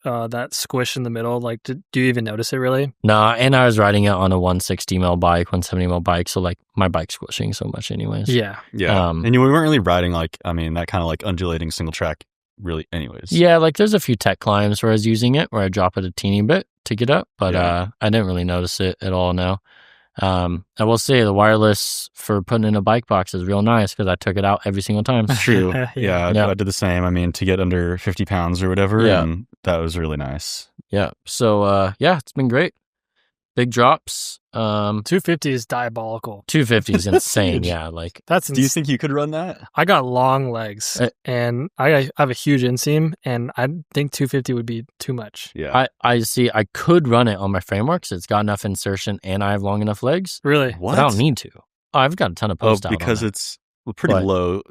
that squish in the middle, like, do you even notice it really? No, and I was riding it on a 160 mil bike, 170 mil bike, so like my bike's squishing so much anyways. Yeah. And we weren't really riding that kind of like undulating single track really anyways. Yeah, like there's a few tech climbs where I was using it, where I drop it a teeny bit to get up, but I didn't really notice it at all now. I will say the wireless for putting in a bike box is real nice because I took it out every single time. True. Yeah. I did the same. I mean, to get under 50 pounds or whatever, and that was really nice. Yeah. So, it's been great. Big drops. 250 is diabolical. 250 is insane. Yeah. Like, do you think you could run that? I got long legs and I have a huge inseam, and I think 250 would be too much. Yeah. I see. I could run it on my frameworks. It's got enough insertion and I have long enough legs. Really? What? But I don't need to. I've got a ton of post out because on it's pretty low.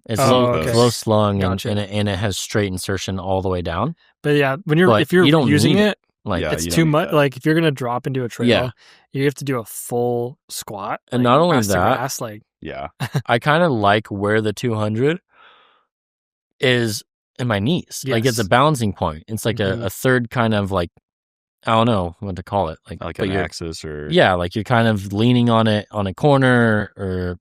It's okay. low slung, Gotcha. and it has straight insertion all the way down. But yeah, if you're you don't using need it, like it's too much. Like if you're gonna drop into a trail, you have to do a full squat. And like, not only ass to that, grass, like I kind of like where the 200 is in my knees. Yes. Like it's a balancing point. It's like a third kind of like, I don't know what to call it. Like an axis or like you're kind of leaning on it on a corner or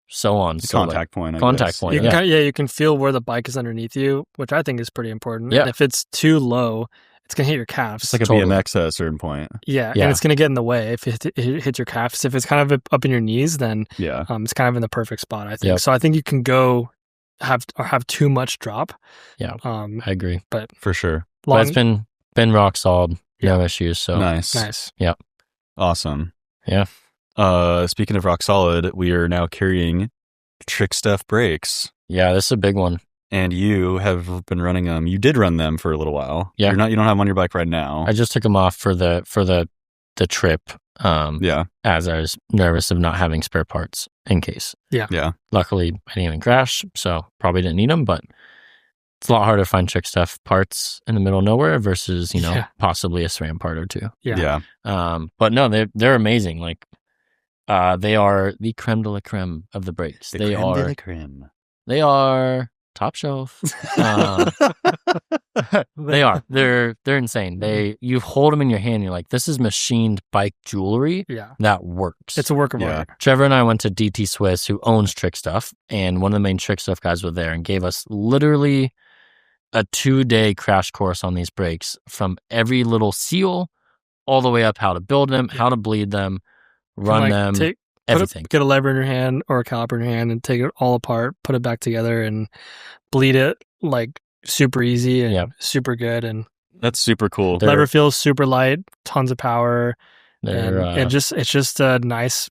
so on. So contact point. You can feel where the bike is underneath you, which I think is pretty important. Yeah. And if it's too low, it's gonna hit your calves. It's like a BMX at a certain point. Yeah, and it's gonna get in the way if it hits your calves. If it's kind of up in your knees, then it's kind of in the perfect spot, I think. So I think you can go have too much drop. Yeah, I agree, but for sure. But it's been rock solid, no issues. So nice. Yeah, awesome. Yeah. Speaking of rock solid, we are now carrying Trick Stuff brakes. Yeah, this is a big one. And you have been running them. You did run them for a little while. Yeah. You don't have them on your bike right now. I just took them off for the trip. As I was nervous of not having spare parts in case. Yeah. Luckily, I didn't even crash, so probably didn't need them, but it's a lot harder to find Trick Stuff parts in the middle of nowhere versus, possibly a SRAM part or two. Yeah. But no, they're amazing. Like, they are the creme de la creme of the brakes. They are top shelf. They are. They're insane. You hold them in your hand. And you're like, this is machined bike jewelry. Yeah, that works. It's a work of art. Trevor and I went to DT Swiss, who owns Trick Stuff, and one of the main Trick Stuff guys were there and gave us literally a 2-day crash course on these brakes, from every little seal all the way up how to build them, how to bleed them, run them. Everything. Get a lever in your hand or a caliper in your hand and take it all apart, put it back together, and bleed it like super easy and super good. And that's super cool. Lever feels super light, tons of power, and it's just a nice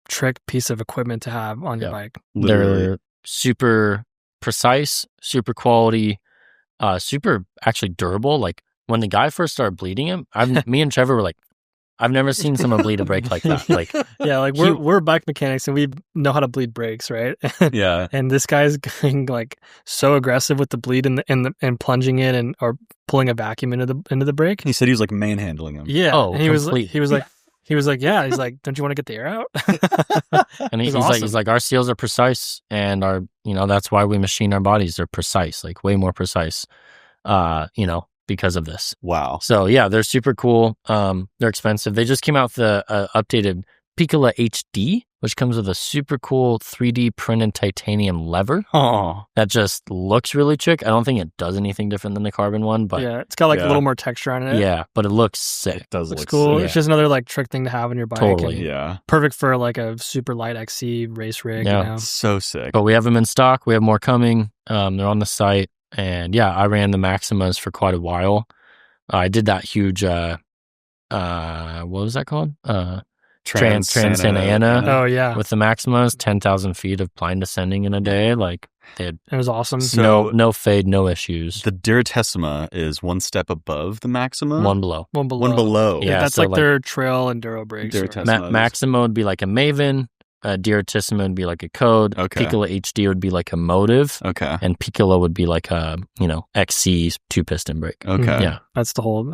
trick piece of equipment to have on your bike. Literally. They're super precise, super quality, super actually durable. Like when the guy first started bleeding him, me and Trevor were like, I've never seen someone bleed a brake like that. Like, we're bike mechanics and we know how to bleed brakes, right? Yeah. And this guy's going like so aggressive with the bleed and plunging it or pulling a vacuum into the brake. He said he was like manhandling him. Yeah. Oh, and he was like, yeah. He's like, don't you want to get the air out? And he's like, our seals are precise, and our that's why we machine our bodies. They're precise, like way more precise. Because of this. Wow. So yeah, they're super cool. They're expensive. They just came out with the updated Piccola HD, which comes with a super cool 3D printed titanium lever. Oh, that just looks really chic. I don't think it does anything different than the carbon one, but it's got like a little more texture on it. Yeah, but it looks sick. It does look cool. Sick. It's just another like trick thing to have on your bike. Totally. Perfect for like a super light XC race rig. So sick. But we have them in stock. We have more coming. They're on the site. And yeah, I ran the Maximas for quite a while. I did that huge, what was that called? Trans Santa Ana. Oh yeah, With the Maximas, 10,000 feet of pine descending in a day. Like they had it was awesome. So- no fade, no issues. The Duratissima is one step above the Maxima. One below. One below. One below. Yeah, that's so like their trail enduro brakes. Duratissima. Maxima would be like a Maven. Duratissima would be like a Code. Okay. Piccola HD would be like a Motive. Okay. And Piccola would be like a, XC 2-piston brake. Okay. Yeah. That's the whole Wow.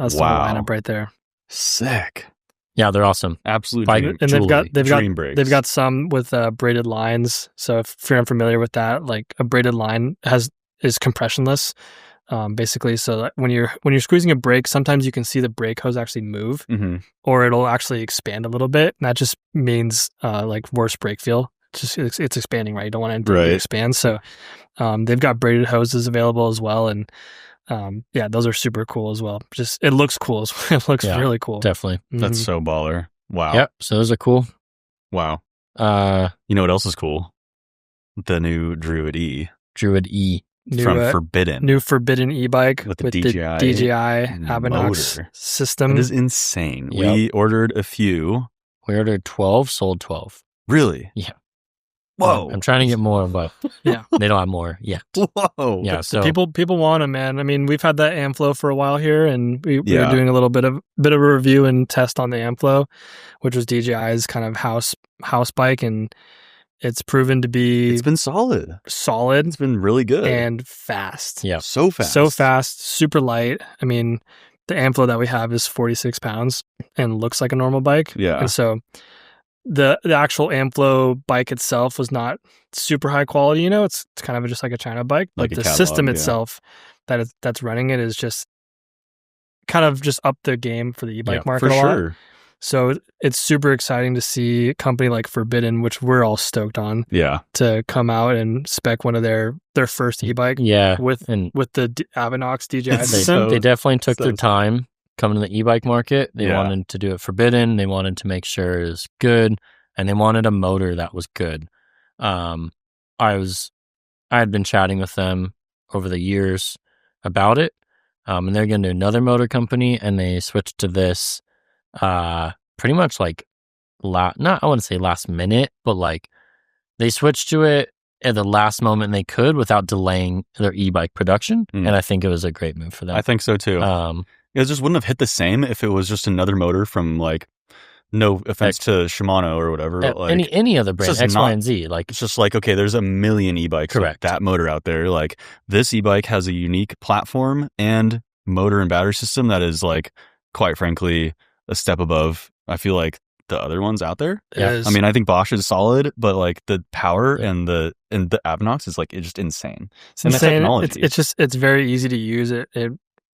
lineup right there. Sick. Yeah, they're awesome. Absolute Bike- dream. And dream brakes. they've got some with braided lines. So if you're unfamiliar with that, like a braided line is compressionless, basically. So that when you're squeezing a brake, sometimes you can see the brake hose actually move, or it'll actually expand a little bit. And that just means like worse brake feel. It's expanding, right? You don't want it to expand. So they've got braided hoses available as well, and yeah, those are super cool as well. Just it looks cool. It looks really cool. Definitely. That's so baller. Wow. Yep. So those are cool. Wow. You know what else is cool? The new Druid E. Druid E. From Forbidden. New Forbidden e-bike with the DJI Avinox motor. system. It is insane. Yep. We ordered a few. We ordered 12, sold 12. Really? Yeah. Whoa. I'm trying to get more, but yeah, they don't have more yet. Whoa. Yeah. So people want them, man. I mean, we've had that Amflow for a while here, and we were Yeah. doing a little bit of a review and test on the Amflow, which was DJI's kind of house bike, and it's proven to be It's been solid. It's been really good. and fast. yeah. So fast. So fast, super light. I mean, the Amflow that we have is 46 pounds and looks like a normal bike. Yeah. And so the actual Amflow bike itself was not super high quality. It's kind of just like a China bike, Like but a the catalog, system yeah. itself that's running it is just kind of just up the game for the e-bike market for a lot. sure. So it's super exciting to see a company like Forbidden, which we're all stoked on, Yeah. to come out and spec one of their first e-bike Yeah. with And the Avinox DJI It's system. they definitely took so their time coming to the e-bike market. They Yeah. wanted to do it Forbidden. They wanted to make sure it was good, and they wanted a motor that was good. I had been chatting with them over the years about it, and they're going to another motor company, and they switched to this pretty much like I wouldn't say last minute, but like they switched to it at the last moment they could without delaying their e-bike production, and I think it was a great move for them. I think so too. It just wouldn't have hit the same if it was just another motor from like, no offense to Shimano or whatever. But like, any other brand, just X, not- Y, and Z. Like it's just like, okay, there's a million e-bikes with Correct. that motor out there. Like this e-bike has a unique platform and motor and battery system that is like, quite frankly, a step above, I feel like, the other ones out there. It Yeah. is. I mean, I think Bosch is solid, but like the power Yeah. and the Avinox is like, it's just insane. it's and the insane. technology. It's very easy to use. It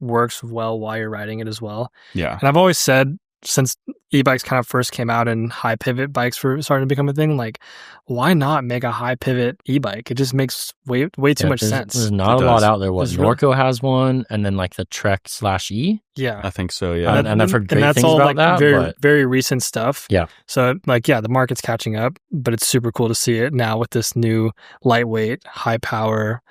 works well while you're riding it as well. Yeah. And I've always said, since e-bikes kind of first came out and high pivot bikes were starting to become a thing, like, why not make a high pivot e-bike? It just makes way too much sense. There's not It a lot does. out there. What There's really- Norco has one, and then like the Trek/E. Yeah. I think so. Yeah. And I've heard great that's things all about like that. very but very recent stuff. Yeah. So like the market's catching up, but it's super cool to see it now with this new lightweight, high power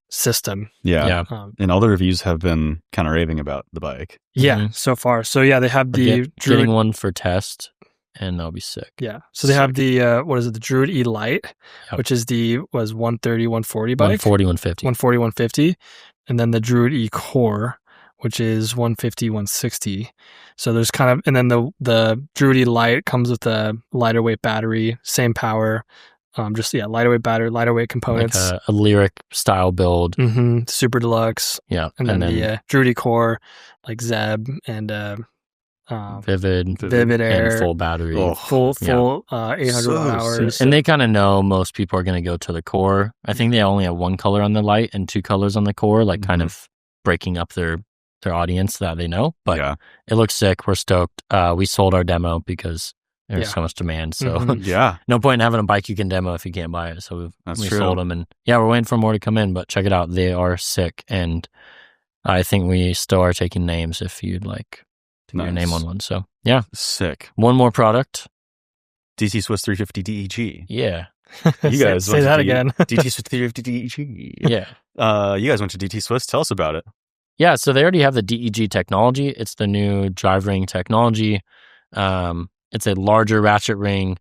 system. yeah. yeah, And all the reviews have been kind of raving about the bike. Yeah, Mhm. so far. So yeah, they have the getting Druid. one for test, and that'll be sick. Yeah. So they have the the Druid E Lite, Yep. which is the 130, 140 bike. 140, 150. 140, 150, and then the Druid E Core, which is 150, 160. So there's kind of, and then the Druid E Lite comes with a lighter weight battery, same power, lighter weight battery, lighter weight Like components. a lyric style build. Super deluxe, Yeah, and then the Druid E Core, like Zeb and Vivid Vivid Air, and full battery. Oh, full 800 So hours. sick. And they kind of know most people are going to go to the core. I think they only have one color on the light and two colors on the core, like kind of breaking up their audience that they know. But yeah. it looks sick. We're stoked. We sold our demo because there's Yeah. so much demand. So Mhm. Yeah. no point in having a bike you can demo if you can't buy it. So That's we true. sold them, and yeah, we're waiting for more to come in. But check it out; they are sick, and I think we still are taking names if you'd like to get your name Nice. on one. So yeah, Sick. one more product. DC Swiss 350 DEG. Yeah, You guys say that again. DT Swiss 350 DEG. Yeah. You guys went to DT Swiss. Tell us about it. Yeah, so they already have the DEG technology. It's the new drive ring technology. It's a larger ratchet ring,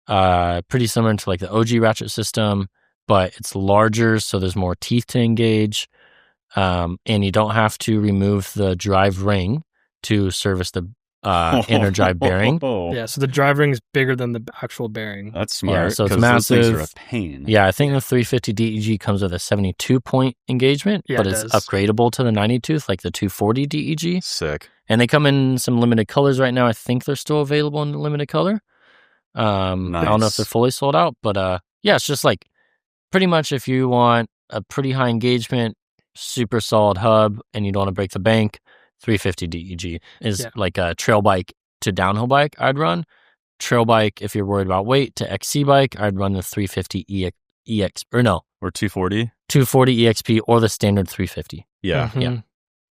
pretty similar to like the OG ratchet system, but it's larger, so there's more teeth to engage, and you don't have to remove the drive ring to service the inner drive bearing. Yeah, so the drive ring is bigger than the actual bearing. That's smart. Yeah, so it's 'cause those things massive. are a pain. Yeah, I think the 350 DEG comes with a 72-point engagement, Yeah, but it it's does. upgradable to the 90 tooth, like the 240 DEG. Sick. And they come in some limited colors right now. I think they're still available in limited color. I don't know if Nice. they're fully sold out, but yeah, it's just like pretty much if you want a pretty high engagement, super solid hub, and you don't want to break the bank, 350 DEG is like a trail bike to downhill bike I'd run. Trail bike, if you're worried about weight, to XC bike, I'd run the 350 Or 240. 240 EXP or the standard 350. Yeah. Mhm. Yeah.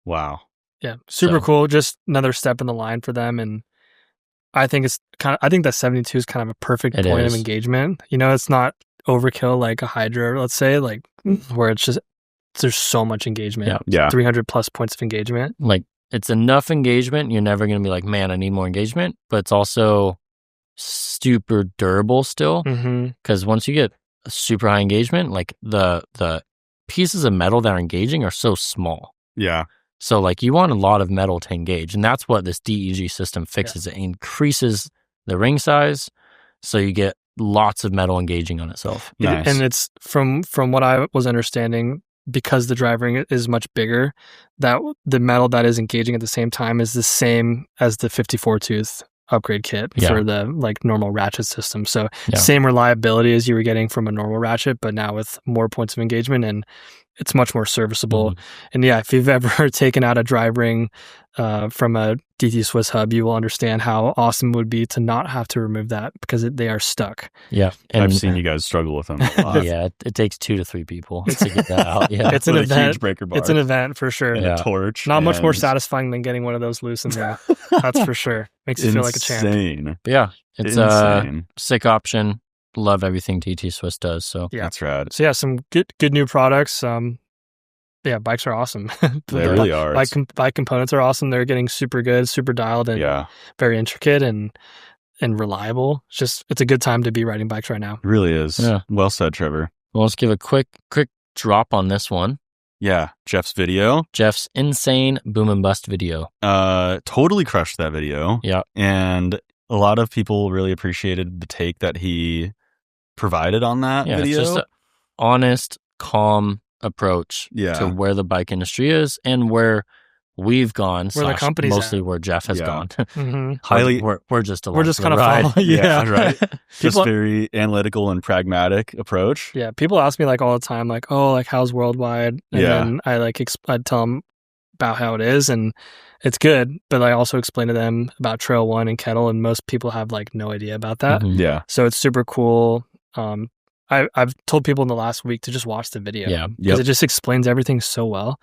Wow. Yeah, super So- cool. Just another step in the line for them, and I think I think that 72 is kind of a perfect It point is. of engagement. You know, it's not overkill like a Hydra, let's say, like where it's just there's so much engagement. Yeah. Yeah. 300 plus points of engagement. Like it's enough engagement. You're never going to be like, man, I need more engagement, but it's also super durable still. Mm-hmm. Because once you get a super high engagement, like the pieces of metal that are engaging are so small. Yeah. So like you want a lot of metal to engage, and that's what this DEG system fixes. It increases the ring size, so you get lots of metal engaging on itself. Nice. And it's from what I was understanding, because the drive ring is much bigger, that the metal that is engaging at the same time is the same as the 54 tooth upgrade kit Yeah. for the like normal ratchet system. So Yeah. same reliability as you were getting from a normal ratchet, but now with more points of engagement, and it's much more serviceable. Mhm. And yeah, if you've ever taken out a drive ring from a DT Swiss hub, you will understand how awesome it would be to not have to remove that, because they are stuck. Yeah. And I've seen you guys struggle with them a lot. yeah, it takes 2 to 3 people to get that out. Yeah. It's an With a event. huge breaker bar. It's an event for sure. and Yeah. a torch. Not much more and- satisfying than getting one of those loose in there. That's for sure. Makes you feel like a champ. Insane. But yeah, it's a Insane. sick option. Love everything DT Swiss does. So Yeah. That's rad. So yeah, some good new products. Yeah, bikes are awesome. They really are. Bike components are awesome. They're getting super good, super dialed, and Yeah. very intricate and reliable. It's a good time to be riding bikes right now. It really is. Yeah. Well said, Trevor. well, let's give a quick drop on this one. Yeah. Jeff's video. Jeff's insane boom and bust video. Totally crushed that video. Yeah. And a lot of people really appreciated the take that he provided on that Yeah, video. it's just an honest, calm approach Yeah. to where the bike industry is and where we've gone. Where the slash company's mostly where Jeff has Yeah. gone. Mm-hmm. Highly- we're just along We're just for the kind of ride. following. Yeah, right. Just People- very analytical and pragmatic approach. Yeah, people ask me like all the time, like, "Oh, like how's worldwide?" And Yeah. then I'd tell them about how it is, and it's good. But I also explain to them about Trail One and Kettle, and most people have like no idea about that. Mhm. Yeah. So it's super cool. I've told people in the last week to just watch the video. Yeah. because Yep. it just explains everything so well,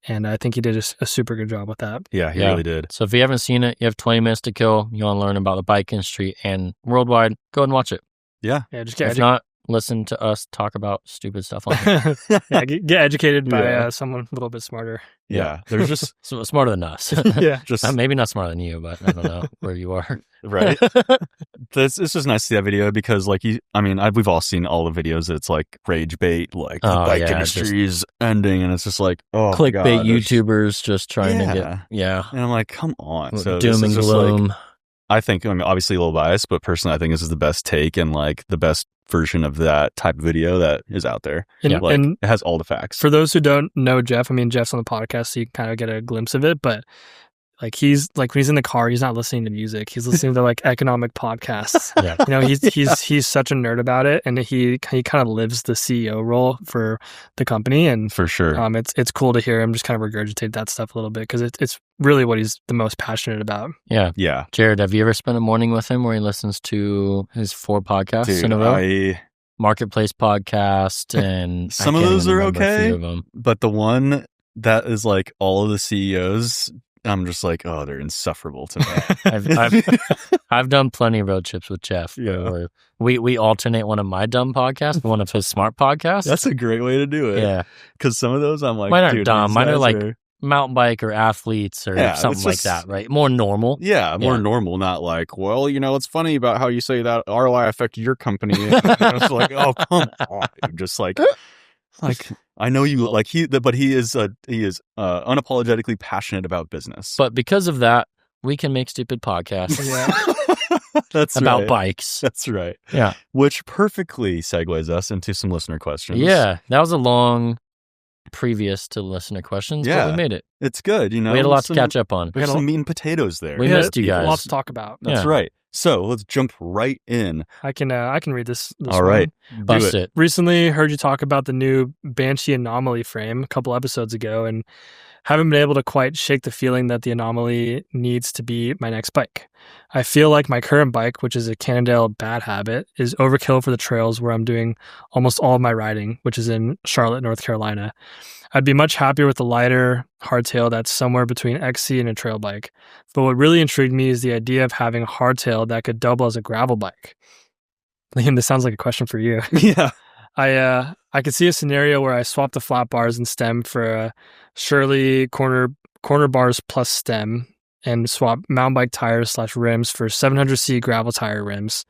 and I think he did a super good job with that. Yeah, he Yeah. really did. So if you haven't seen it, you have 20 minutes to kill. You want to learn about the bike industry and worldwide, go ahead and watch it. Yeah, just get If not, listen to us talk about stupid stuff on here. get educated by Yeah. Someone a little bit smarter. Yeah. There's just So smarter than us. Yeah, just Maybe not smarter than you, but I don't know where you are. right. It's just nice to see that video because we've all seen all the videos that it's like rage bait, like the Oh, bike yeah, industry is ending, and it's just like, oh, my Clickbait God, there's- YouTubers just trying to get, And I'm like, come on. So doom this and is just like, gloom. I think, obviously a little biased, but personally, I think this is the best take and like the best version of that type of video that is out there. and, Yeah. Like, and it has all the facts. for those who don't know Jeff, Jeff's on the podcast, so you can kind of get a glimpse of it. But like he's like when he's in the car, he's not listening to music. He's listening to like economic podcasts. Yeah. You know, he's such a nerd about it, and he kind of lives the CEO role for the company, and For sure. it's cool to hear him just kind of regurgitate that stuff a little bit, because it's really what he's the most passionate about. Yeah. Yeah. Jared, have you ever spent a morning with him where he listens to his 4 podcasts Dude, in a row? Marketplace podcast and Some I of can't those even are remember a okay. few of them. But the one that is like all of the CEOs I'm just like, oh, they're insufferable to me. I've done plenty of road trips with Jeff. Yeah. We alternate one of my dumb podcasts with one of his smart podcasts. That's a great way to do it. Yeah. Because some of those I'm like, Mine aren't dude, dumb. these Mine are guys like mountain bike or athletes or something like that, right? More normal. Yeah, more normal, not like, well, it's funny about how you say that ROI affected your company. It's like, oh, come on. Just like I know you like but he is unapologetically passionate about business. But because of that, we can make stupid podcasts. That's about right. bikes. That's right. Yeah. Which perfectly segues us into some listener questions. Yeah. That was a long previous to listener questions, but we made it. It's good, We had a lot to catch up on. We had some meat and potatoes there. We missed you guys. A lot to talk about. That's right. So let's jump right in. I can read this All right. Bust it. Recently heard you talk about the new Banshee Anomaly frame a couple episodes ago, and haven't been able to quite shake the feeling that the Anomaly needs to be my next bike. I feel like my current bike, which is a Cannondale Bad Habit, is overkill for the trails where I'm doing almost all of my riding, which is in Charlotte, North Carolina. I'd be much happier with the lighter hardtail that's somewhere between XC and a trail bike. But what really intrigued me is the idea of having a hardtail that could double as a gravel bike. Liam, this sounds like a question for you. Yeah. I could see a scenario where I swap the flat bars and stem for a Shirley corner bars plus stem, and swap mountain bike tires / rims for 700C gravel tire rims,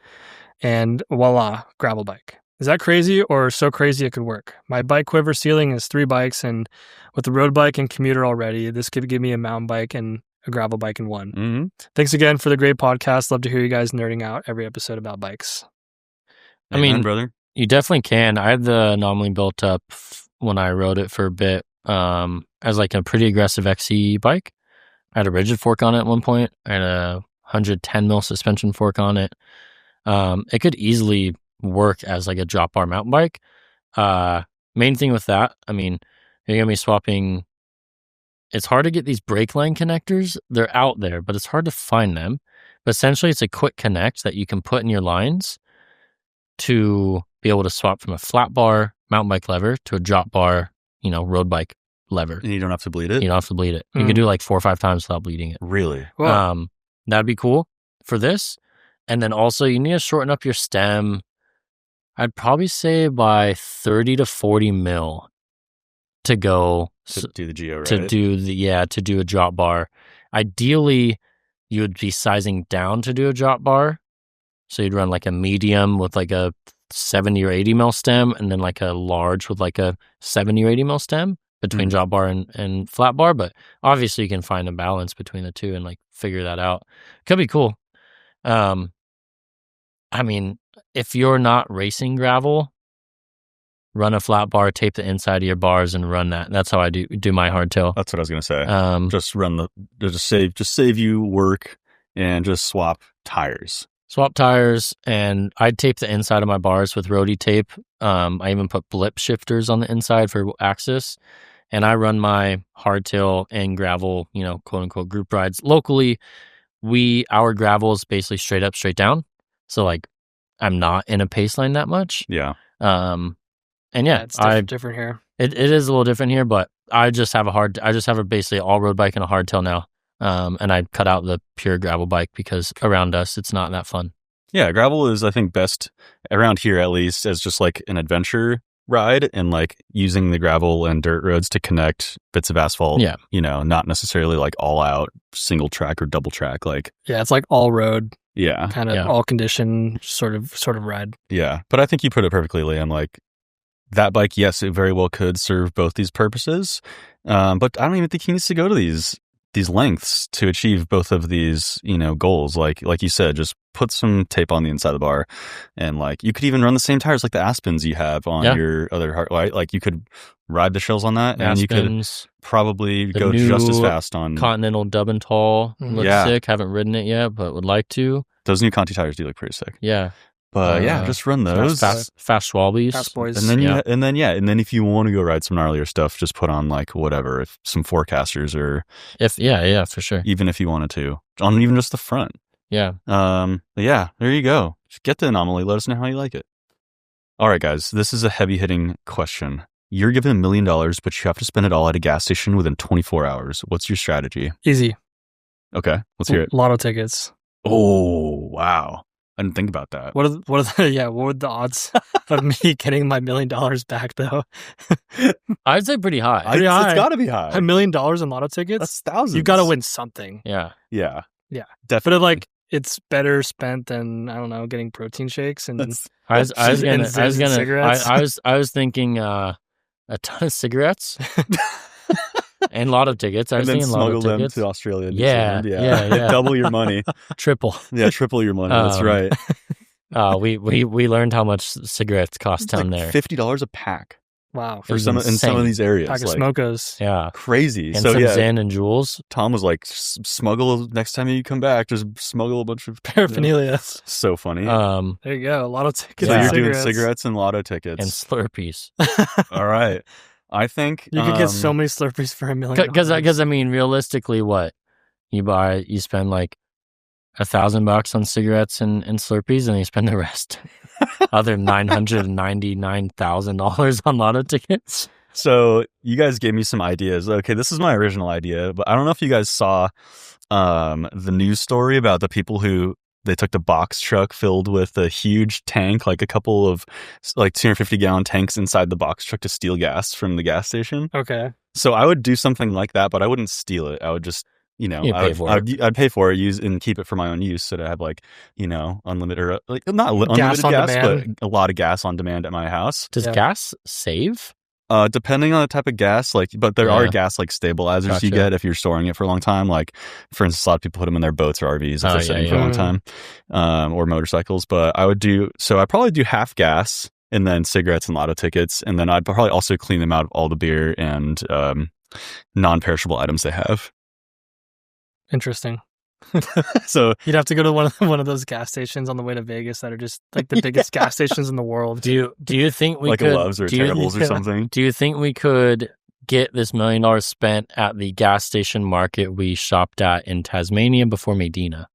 and voila, gravel bike. Is that crazy or so crazy it could work? My bike quiver ceiling is 3 bikes, and with the road bike and commuter already, this could give me a mountain bike and a gravel bike in one. Mm-hmm. Thanks again for the great podcast. Love to hear you guys nerding out every episode about bikes. I mean, brother, you definitely can. I had the Anomaly built up when I rode it for a bit as like a pretty aggressive XC bike. I had a rigid fork on it at one point. I had a 110 mil suspension fork on it. It could easily work as like a drop bar mountain bike. Main thing with that, I mean, you're going to be swapping. It's hard to get these brake line connectors. They're out there, but it's hard to find them. But essentially, it's a quick connect that you can put in your lines to be able to swap from a flat bar mountain bike lever to a drop bar, road bike lever. and you don't have to bleed it. You don't have to bleed it. You can do like 4 or 5 times without bleeding it. Really? Wow. That'd be cool for this. And then also you need to shorten up your stem. I'd probably say by 30 to 40 mil to go To do the geo, right? to do a drop bar. Ideally, you would be sizing down to do a drop bar. So you'd run like a medium with like a 70 or 80 mil stem, and then like a large with like a 70 or 80 mil stem between drop bar and flat bar. But obviously you can find a balance between the two and like figure that out. Could be cool. I mean, if you're not racing gravel, run a flat bar, tape the inside of your bars, and run that. That's how I do my hardtail. That's what I was gonna say. Just save you work and just swap tires. Swap tires, and I'd tape the inside of my bars with roadie tape. I even put blip shifters on the inside for axis, and I run my hardtail and gravel, quote unquote group rides locally. Our gravel is basically straight up, straight down. So like, I'm not in a pace line that much. Yeah. And It's different here. It is a little different here, but I just have a basically all road bike and a hardtail now. And I cut out the pure gravel bike because around us, it's not that fun. Yeah, gravel is, I think, best around here, at least, as just like an adventure ride and like using the gravel and dirt roads to connect bits of asphalt. Yeah. Not necessarily like all out single track or double track. Like, Yeah, it's like all road, yeah. kind of all condition sort of ride. Yeah. But I think you put it perfectly, Liam. Like, that bike, yes, it very well could serve both these purposes. But I don't even think he needs to go to these lengths to achieve both of these, goals. Like you said, just put some tape on the inside of the bar, and like you could even run the same tires like the Aspens you have on your other like you could ride the shells on that, and you could probably go just as fast on Continental Dub and Tall. Looks sick. Haven't ridden it yet, but would like to. Those new Conti tires do look pretty sick. Yeah. But just run those fast Schwalbies. Fast boys. And then if you want to go ride some gnarlier stuff, just put on like whatever, if some forecasters, or for sure. Even if you wanted to, on even just the front. Yeah. Yeah, there you go. Just get the Anomaly. Let us know how you like it. All right, guys, this is a heavy hitting question. You're given $1 million, but you have to spend it all at a gas station within 24 hours. What's your strategy? Easy. Okay, let's hear it. Lotto tickets. Oh, wow. I didn't think about that. What would the odds of me getting my $1 million back though? I'd say pretty high. Pretty high. It's got to be high. $1 million in lotto tickets? That's thousands. You got to win something. Yeah. Yeah. Yeah. Definitely. But it's better spent than, I don't know, getting protein shakes and I was thinking a ton of cigarettes and lotto tickets. I was and then thinking lotto smuggle them tickets to Australia. And New Yeah, Zealand. yeah. Double your money. Triple. Yeah, triple your money. That's right. We learned how much cigarettes cost down there. $50 a pack wow. for some in some of these areas. Pack of smokos. Yeah. Crazy. And so some yeah, Zen and Jules. Tom was like, smuggle next time you come back. Just smuggle a bunch of Paraphernalia. So funny. There you go. Lotto tickets. So Yeah. you're doing cigarettes and lotto tickets And Slurpees. All right. I think You could get so many Slurpees for $1 million. Because I mean, realistically, what you spend like $1,000 on cigarettes and Slurpees, and you spend the rest, other $999,000 on lotto tickets. So you guys gave me some ideas. Okay, this is my original idea, but I don't know if you guys saw the news story about the people who they took the box truck filled with a huge tank, like a couple of like 250-gallon tanks inside the box truck to steal gas from the gas station. Okay. So I would do something like that, but I wouldn't steal it. I would just, You'd pay for it. I'd pay for it, use and keep it for my own use, so that I have like, unlimited or like not unlimited Gas on gas, demand. but a lot of gas on demand at my house. Does gas save? Depending on the type of gas, but there are gas like stabilizers you Gotcha. get if you're storing it for a long time. Like, for instance, a lot of people put them in their boats or RVs if they're sitting for a long time, or motorcycles. But I'd probably do half gas and then cigarettes and lotto tickets, and then I'd probably also clean them out of all the beer and non-perishable items they have. Interesting. So You'd have to go to one of those gas stations on the way to Vegas that are just like the biggest gas stations in the world. Do you think we like could a Love's or Terribles or something? Do you think we could get this $1 million spent at the gas station market we shopped at in Tasmania before Medina?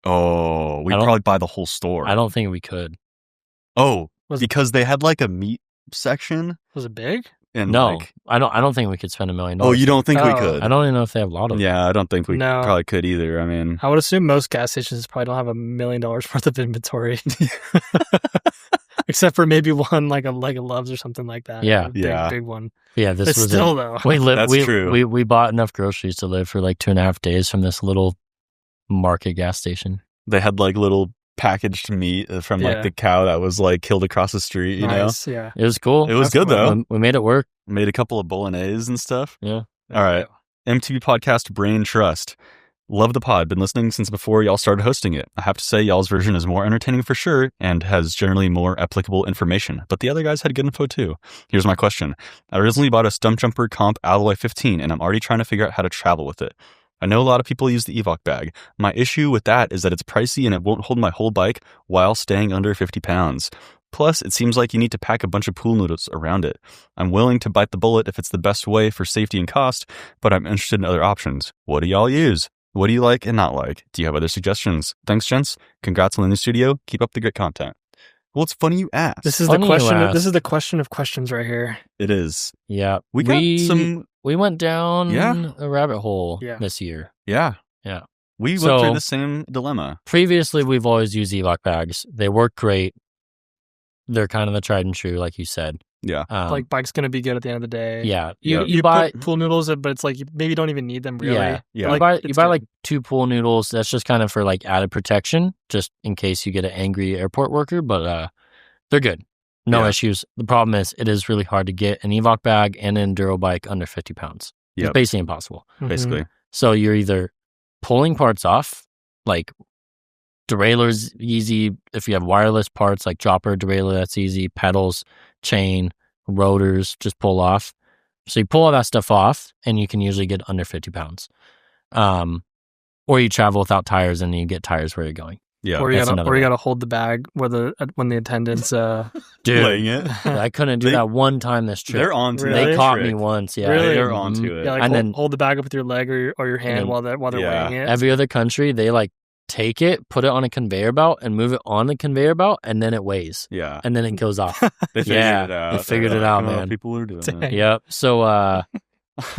Oh, we'd probably buy the whole store. I don't think we could. Oh, Was- because they had like a meat section. Was it big? And No, I don't think we could spend $1 million. Oh, you don't think we Oh. could? I don't even know if they have lotto. Yeah, I don't think we No. probably could either. I mean, I would assume most gas stations probably don't have $1 million worth of inventory, except for maybe one like a Love's or something like that. Yeah. A big, Yeah. big one. Yeah, this But was still it. though. That's true. We bought enough groceries to live for like 2.5 days from this little market gas station. they had like little packaged meat from like Yeah. the cow that was like killed across the street. You Nice. Yeah. It was cool. know, it was That's good cool. though. We made it work. Made a couple of bolognese and stuff. Yeah. All right. MTB podcast Brain Trust. Love the pod. Been listening since before y'all started hosting it. I have to say y'all's version is more entertaining for sure and has generally more applicable information, but the other guys had good info too. Here's my question. I recently bought a Stump Jumper Comp Alloy 15 and I'm already trying to figure out how to travel with it. I know a lot of people use the Evoc bag. My issue with that is that it's pricey and it won't hold my whole bike while staying under 50 pounds. Plus, it seems like you need to pack a bunch of pool noodles around it. I'm willing to bite the bullet if it's the best way for safety and cost, but I'm interested in other options. What do y'all use? What do you like and not like? Do you have other suggestions? Thanks, gents. Congrats on the new studio. Keep up the great content. Well, it's funny you ask. This is Funny the you question. ask. This is the question of questions right here. It is. Yeah. We got some... We went down Yeah. a rabbit hole Yeah. this year. Yeah. Yeah. We went So- through the same dilemma. Previously, we've always used Evoc bags. They work great. They're kind of the tried and true, like you said. Yeah. Like bike's gonna be good at the end of the day. yeah, Yeah. You buy put pool noodles, but it's like you maybe don't even need them really. Yeah. Yeah. you buy it's buy good. like 2 pool noodles. That's just kind of for like added protection, just in case you get an angry airport worker. But they're good, no Yeah. issues. The problem is it is really hard to get an Evoc bag and an enduro bike under 50 pounds. It's Yep. basically impossible. Mhm. Basically. So you're either pulling parts off, like derailleur's easy. If you have wireless parts like dropper, derailleur, that's easy. Pedals, chain, rotors, just pull off. So you pull all that stuff off and you can usually get under 50 pounds. Or you travel without tires and you get tires where you're going. Yeah. Or you That's gotta another way. hold the bag when the attendants Dude, Laying it. I couldn't do They- that one time this trip. They're on to Really? They that caught trick. me once. Yeah. Really? They're Mhm. onto it. yeah, like And hold, then- hold the bag up with your leg or your hand then- while they're Yeah. weighing it. Every other country, they like take it, put it on a conveyor belt, and move it on the conveyor belt, and then it weighs, Yeah. and then it goes off. They figured Yeah, it out. they figured They're it out, like, "Oh, man." People are doing Dang. it. Yep. So,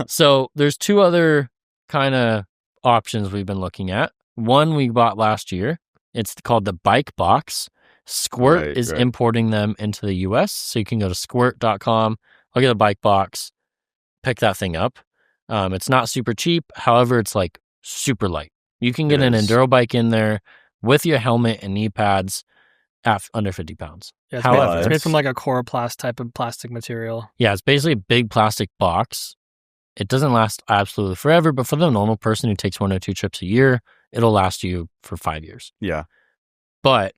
so there's 2 other kind of options we've been looking at. One we bought last year. It's called the Bike Box. Squirt is importing them into the US. So you can go to squirt.com, look at the Bike Box, pick that thing up. It's not super cheap. However, it's like super light. You can get an enduro bike in there with your helmet and knee pads at under 50 pounds. Yeah, However, it's made from like a coroplast type of plastic material. Yeah, it's basically a big plastic box. It doesn't last absolutely forever, but for the normal person who takes 1 or 2 trips a year, it'll last you for 5 years. Yeah. But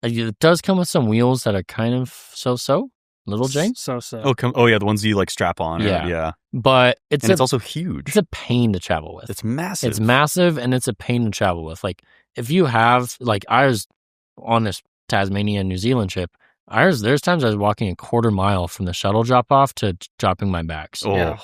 it does come with some wheels that are kind of so-so, little jank. So. Oh yeah, the ones you like strap on. Yeah. But it's also huge. It's a pain to travel with. It's massive. It's massive, and it's a pain to travel with. Like, if you have, like, I was on this Tasmania and New Zealand trip. There's times I was walking a quarter mile from the shuttle drop-off to dropping my bags. Oh. Yeah.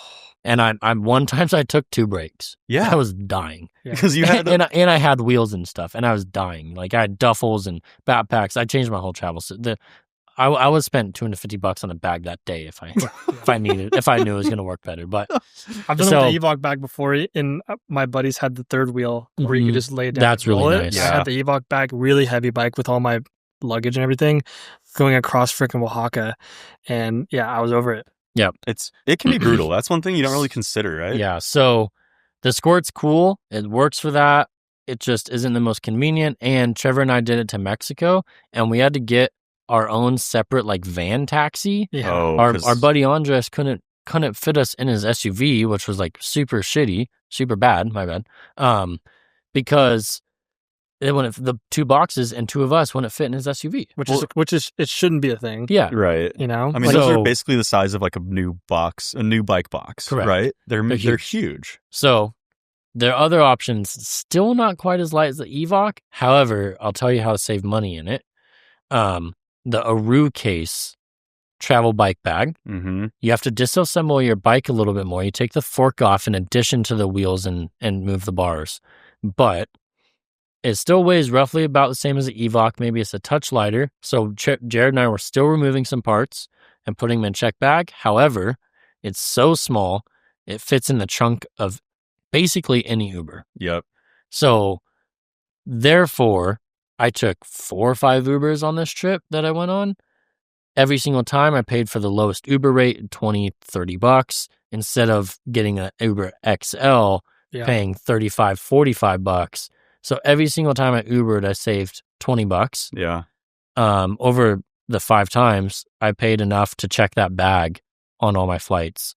And one time I took 2 breaks. Yeah. I was dying. Yeah. Because you had and I had wheels and stuff, and I was dying. Like, I had duffels and backpacks. I changed my whole travel. So I would spend $250 on a bag that day if I needed, if I knew it was going to work better. But I've done the Evoque bag before, and my buddies had the 3rd wheel where you could just lay it down. That's really nice. I had the Evoque bag, really heavy bike with all my luggage and everything, going across freaking Oaxaca, and I was over it. Yeah, it can be brutal. That's one thing you don't really consider, right? Yeah. So the Squirt's cool. It works for that. It just isn't the most convenient. And Trevor and I did it to Mexico, and we had to get our own separate like van taxi. Yeah. Our buddy Andres couldn't fit us in his SUV, which was like super shitty, super bad. My bad. Because the 2 boxes and 2 of us wouldn't fit in his SUV, which is it shouldn't be a thing. Yeah. Right. You know, I mean, those are basically the size of like a new bike box. Correct. Right? They're huge. huge. So there are other options, still not quite as light as the Evoque. However, I'll tell you how to save money in it. The Aru case travel bike bag. Mm-hmm. You have to disassemble your bike a little bit more. You take the fork off in addition to the wheels and move the bars. But it still weighs roughly about the same as the Evoque. Maybe it's a touch lighter. So Jared and I were still removing some parts and putting them in check bag. However, it's so small, it fits in the trunk of basically any Uber. Yep. So therefore, I took 4 or 5 Ubers on this trip that I went on. Every single time I paid for the lowest Uber rate, $20-$30, instead of getting an Uber XL, paying $35-$45. So every single time I Ubered, I saved $20. Yeah. Over the 5 times, I paid enough to check that bag on all my flights.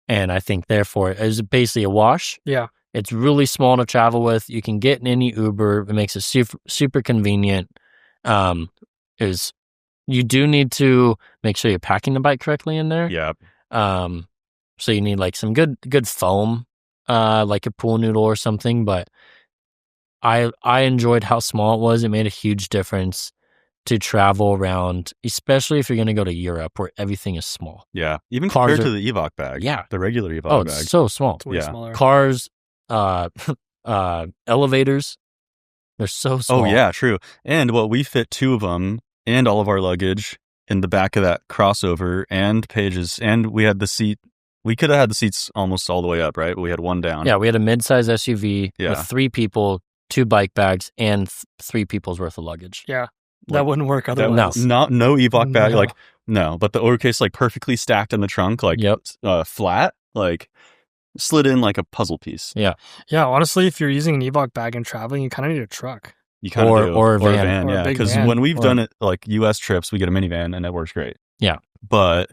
And I think, therefore, it's basically a wash. Yeah. It's really small to travel with. You can get in any Uber. It makes it super, super convenient. You do need to make sure you're packing the bike correctly in there. Yeah. So you need like some good foam, like a pool noodle or something. But I enjoyed how small it was. It made a huge difference to travel around, especially if you're going to go to Europe where everything is small. Yeah. Even Cars compared to the Evoque bag. Yeah. The regular Evoque bag. It's so small. It's way smaller. Cars, elevators, they're so small. Oh, yeah, true. And we fit 2 of them and all of our luggage in the back of that crossover and Paige's. And we had the seat. We could have had the seats almost all the way up, right? But we had one down. Yeah, we had a mid-size SUV with 3 people, 2 bike bags, and 3 people's worth of luggage. Yeah. That wouldn't work otherwise. No Evoque bag. No. But the order case, perfectly stacked in the trunk, flat, slid in like a puzzle piece. Yeah. Yeah. Honestly, if you're using an Evoque bag and traveling, you kind of need a truck. You kind of do. Or a van. Yeah. Because when we've done it, US trips, we get a minivan and it works great. Yeah. But,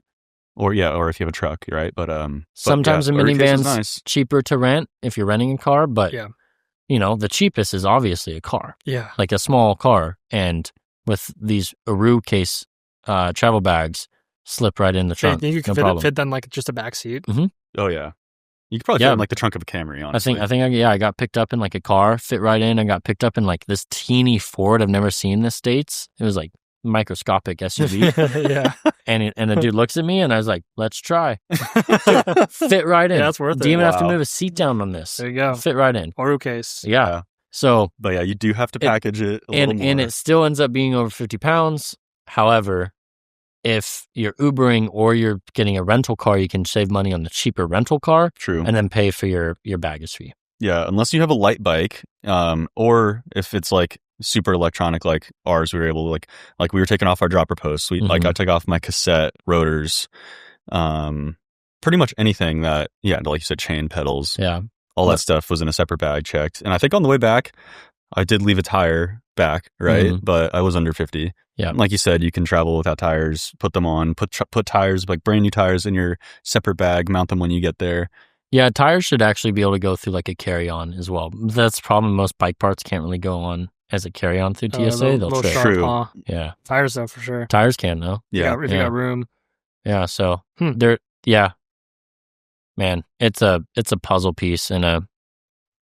or if you have a truck, right? But, sometimes a minivan's cheaper to rent if you're renting a car, but, the cheapest is obviously a car. Yeah. Like a small car. And with these Aru case travel bags, slip right in the trunk. I think you can fit then just a back seat. Mm-hmm. Oh, yeah. You could probably fit in the trunk of a Camry, honestly. I got picked up in a car, fit right in. I got picked up in this teeny Ford I've never seen in the States. It was microscopic SUV. Yeah. And the dude looks at me and I was like, let's try. Fit right in. Yeah, that's worth it. Didn't even have to move a seat down on this. There you go. Fit right in. Oru case. Yeah. So, but yeah, you do have to package it a little more. And it still ends up being over 50 pounds. However, if you're Ubering or you're getting a rental car, you can save money on the cheaper rental car. True. And then pay for your baggage fee. Yeah, unless you have a light bike, or if it's like super electronic like ours, we were able to like we were taking off our dropper posts. Like I took off my cassette rotors, pretty much anything that like you said, chain pedals, all that stuff was in a separate bag checked. And I think on the way back, I did leave a tire back, right? But I was under 50. Yeah, like you said, you can travel without tires. Put them on. Put tires, like brand new tires, in your separate bag. Mount them when you get there. Yeah, tires should actually be able to go through like a carry-on as well. That's the problem. Most bike parts can't really go on as a carry-on through TSA. They'll trip. True. Yeah. Tires though, for sure. Tires can though. Yeah. If you got room. Yeah. So there. Yeah. Man, it's a puzzle piece and a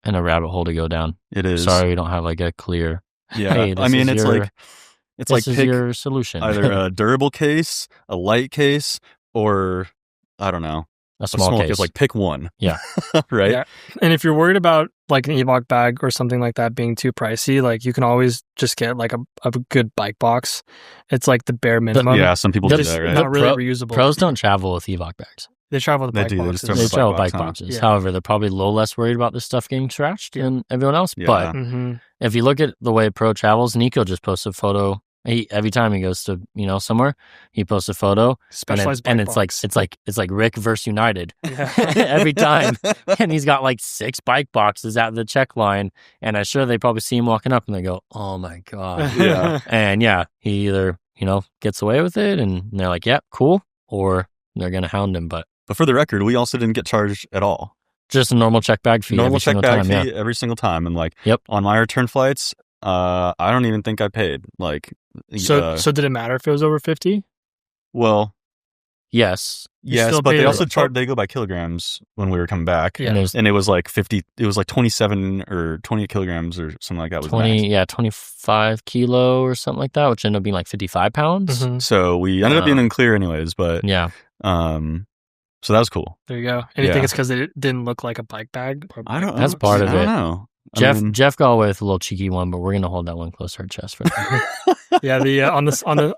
rabbit hole to go down. It is. Sorry, we don't have like a clear. Yeah. Hey, I mean, it's like pick your solution. Either a durable case, a light case, or I don't know. A small case. Like pick one. Yeah. Right. Yeah. And if you're worried about like an eBike bag or something like that being too pricey, like you can always just get like a good bike box. It's like the bare minimum. Yeah, some people do that, right? Not really reusable. Pros don't travel with eBike bags. They travel with bike boxes. They travel with bike boxes. Yeah. However, they're probably a little less worried about this stuff getting trashed than everyone else. Yeah. But if you look at the way Pro travels, Nico just posted a photo. Every time he goes to somewhere, he posts a photo, Specialized and bike box. it's like Rick versus United Yeah. every time, and he's got like 6 bike boxes at the check line, and I'm sure they probably see him walking up and they go, "Oh my god!" Yeah. And he either gets away with it, and they're like, "Yep, cool," or they're gonna hound him. But for the record, we also didn't get charged at all. Just a normal check bag fee. Normal every check single bag time, fee every single time, and like Yep. on my return flights, I don't even think I paid. Like, So did it matter if it was over 50? well, Yes. yes, still but they paid also it. they go by kilograms when we were coming back. Yeah. And And it was like 50, it was like 27 or 20 kilograms or something like that. Was 25 kilo or something like that, which ended up being like 55 pounds. Mhm. So we ended up being in clear anyways, but Yeah. so that was cool. There you go. And you think Yeah. it's because it didn't look like a bike bag? Or I don't. That's part of I don't it. know. I mean, Jeff got away with a little cheeky one, but we're gonna hold that one close to our chest for now. Yeah, the I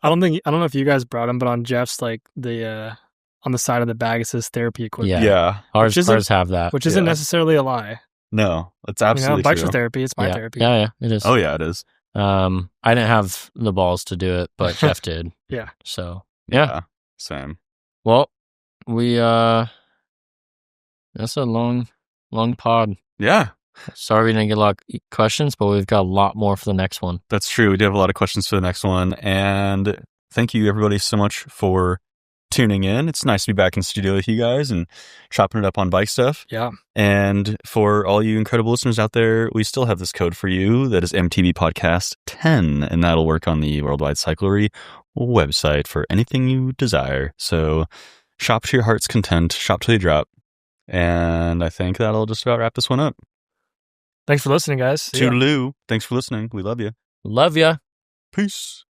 don't know if you guys brought them, but on Jeff's like the on the side of the bag it says therapy equipment. yeah. Ours isn't- have that. Which isn't Yeah. necessarily a lie. No, it's absolutely Bikes true. for therapy. It's my yeah. therapy. Yeah, it is. Oh yeah, it is. I didn't have the balls to do it, but Jeff did. Yeah. So yeah. Same. Well, we that's a long pod. Yeah, Sorry we didn't get a lot of questions, but we've got a lot more for the next one. that's true. We do have a lot of questions for the next one, and thank you everybody so much for tuning in. It's nice to be back in studio with you guys and chopping it up on bike stuff. Yeah. And for all you incredible listeners out there, we still have this code for you that is MTB Podcast 10, and that'll work on the Worldwide Cyclery website for anything you desire. So shop to your heart's content, shop till you drop. And I think that'll just about wrap this one up. Thanks for listening, guys. See ya. Toodaloo. Thanks for listening. We love you. Love ya. Peace.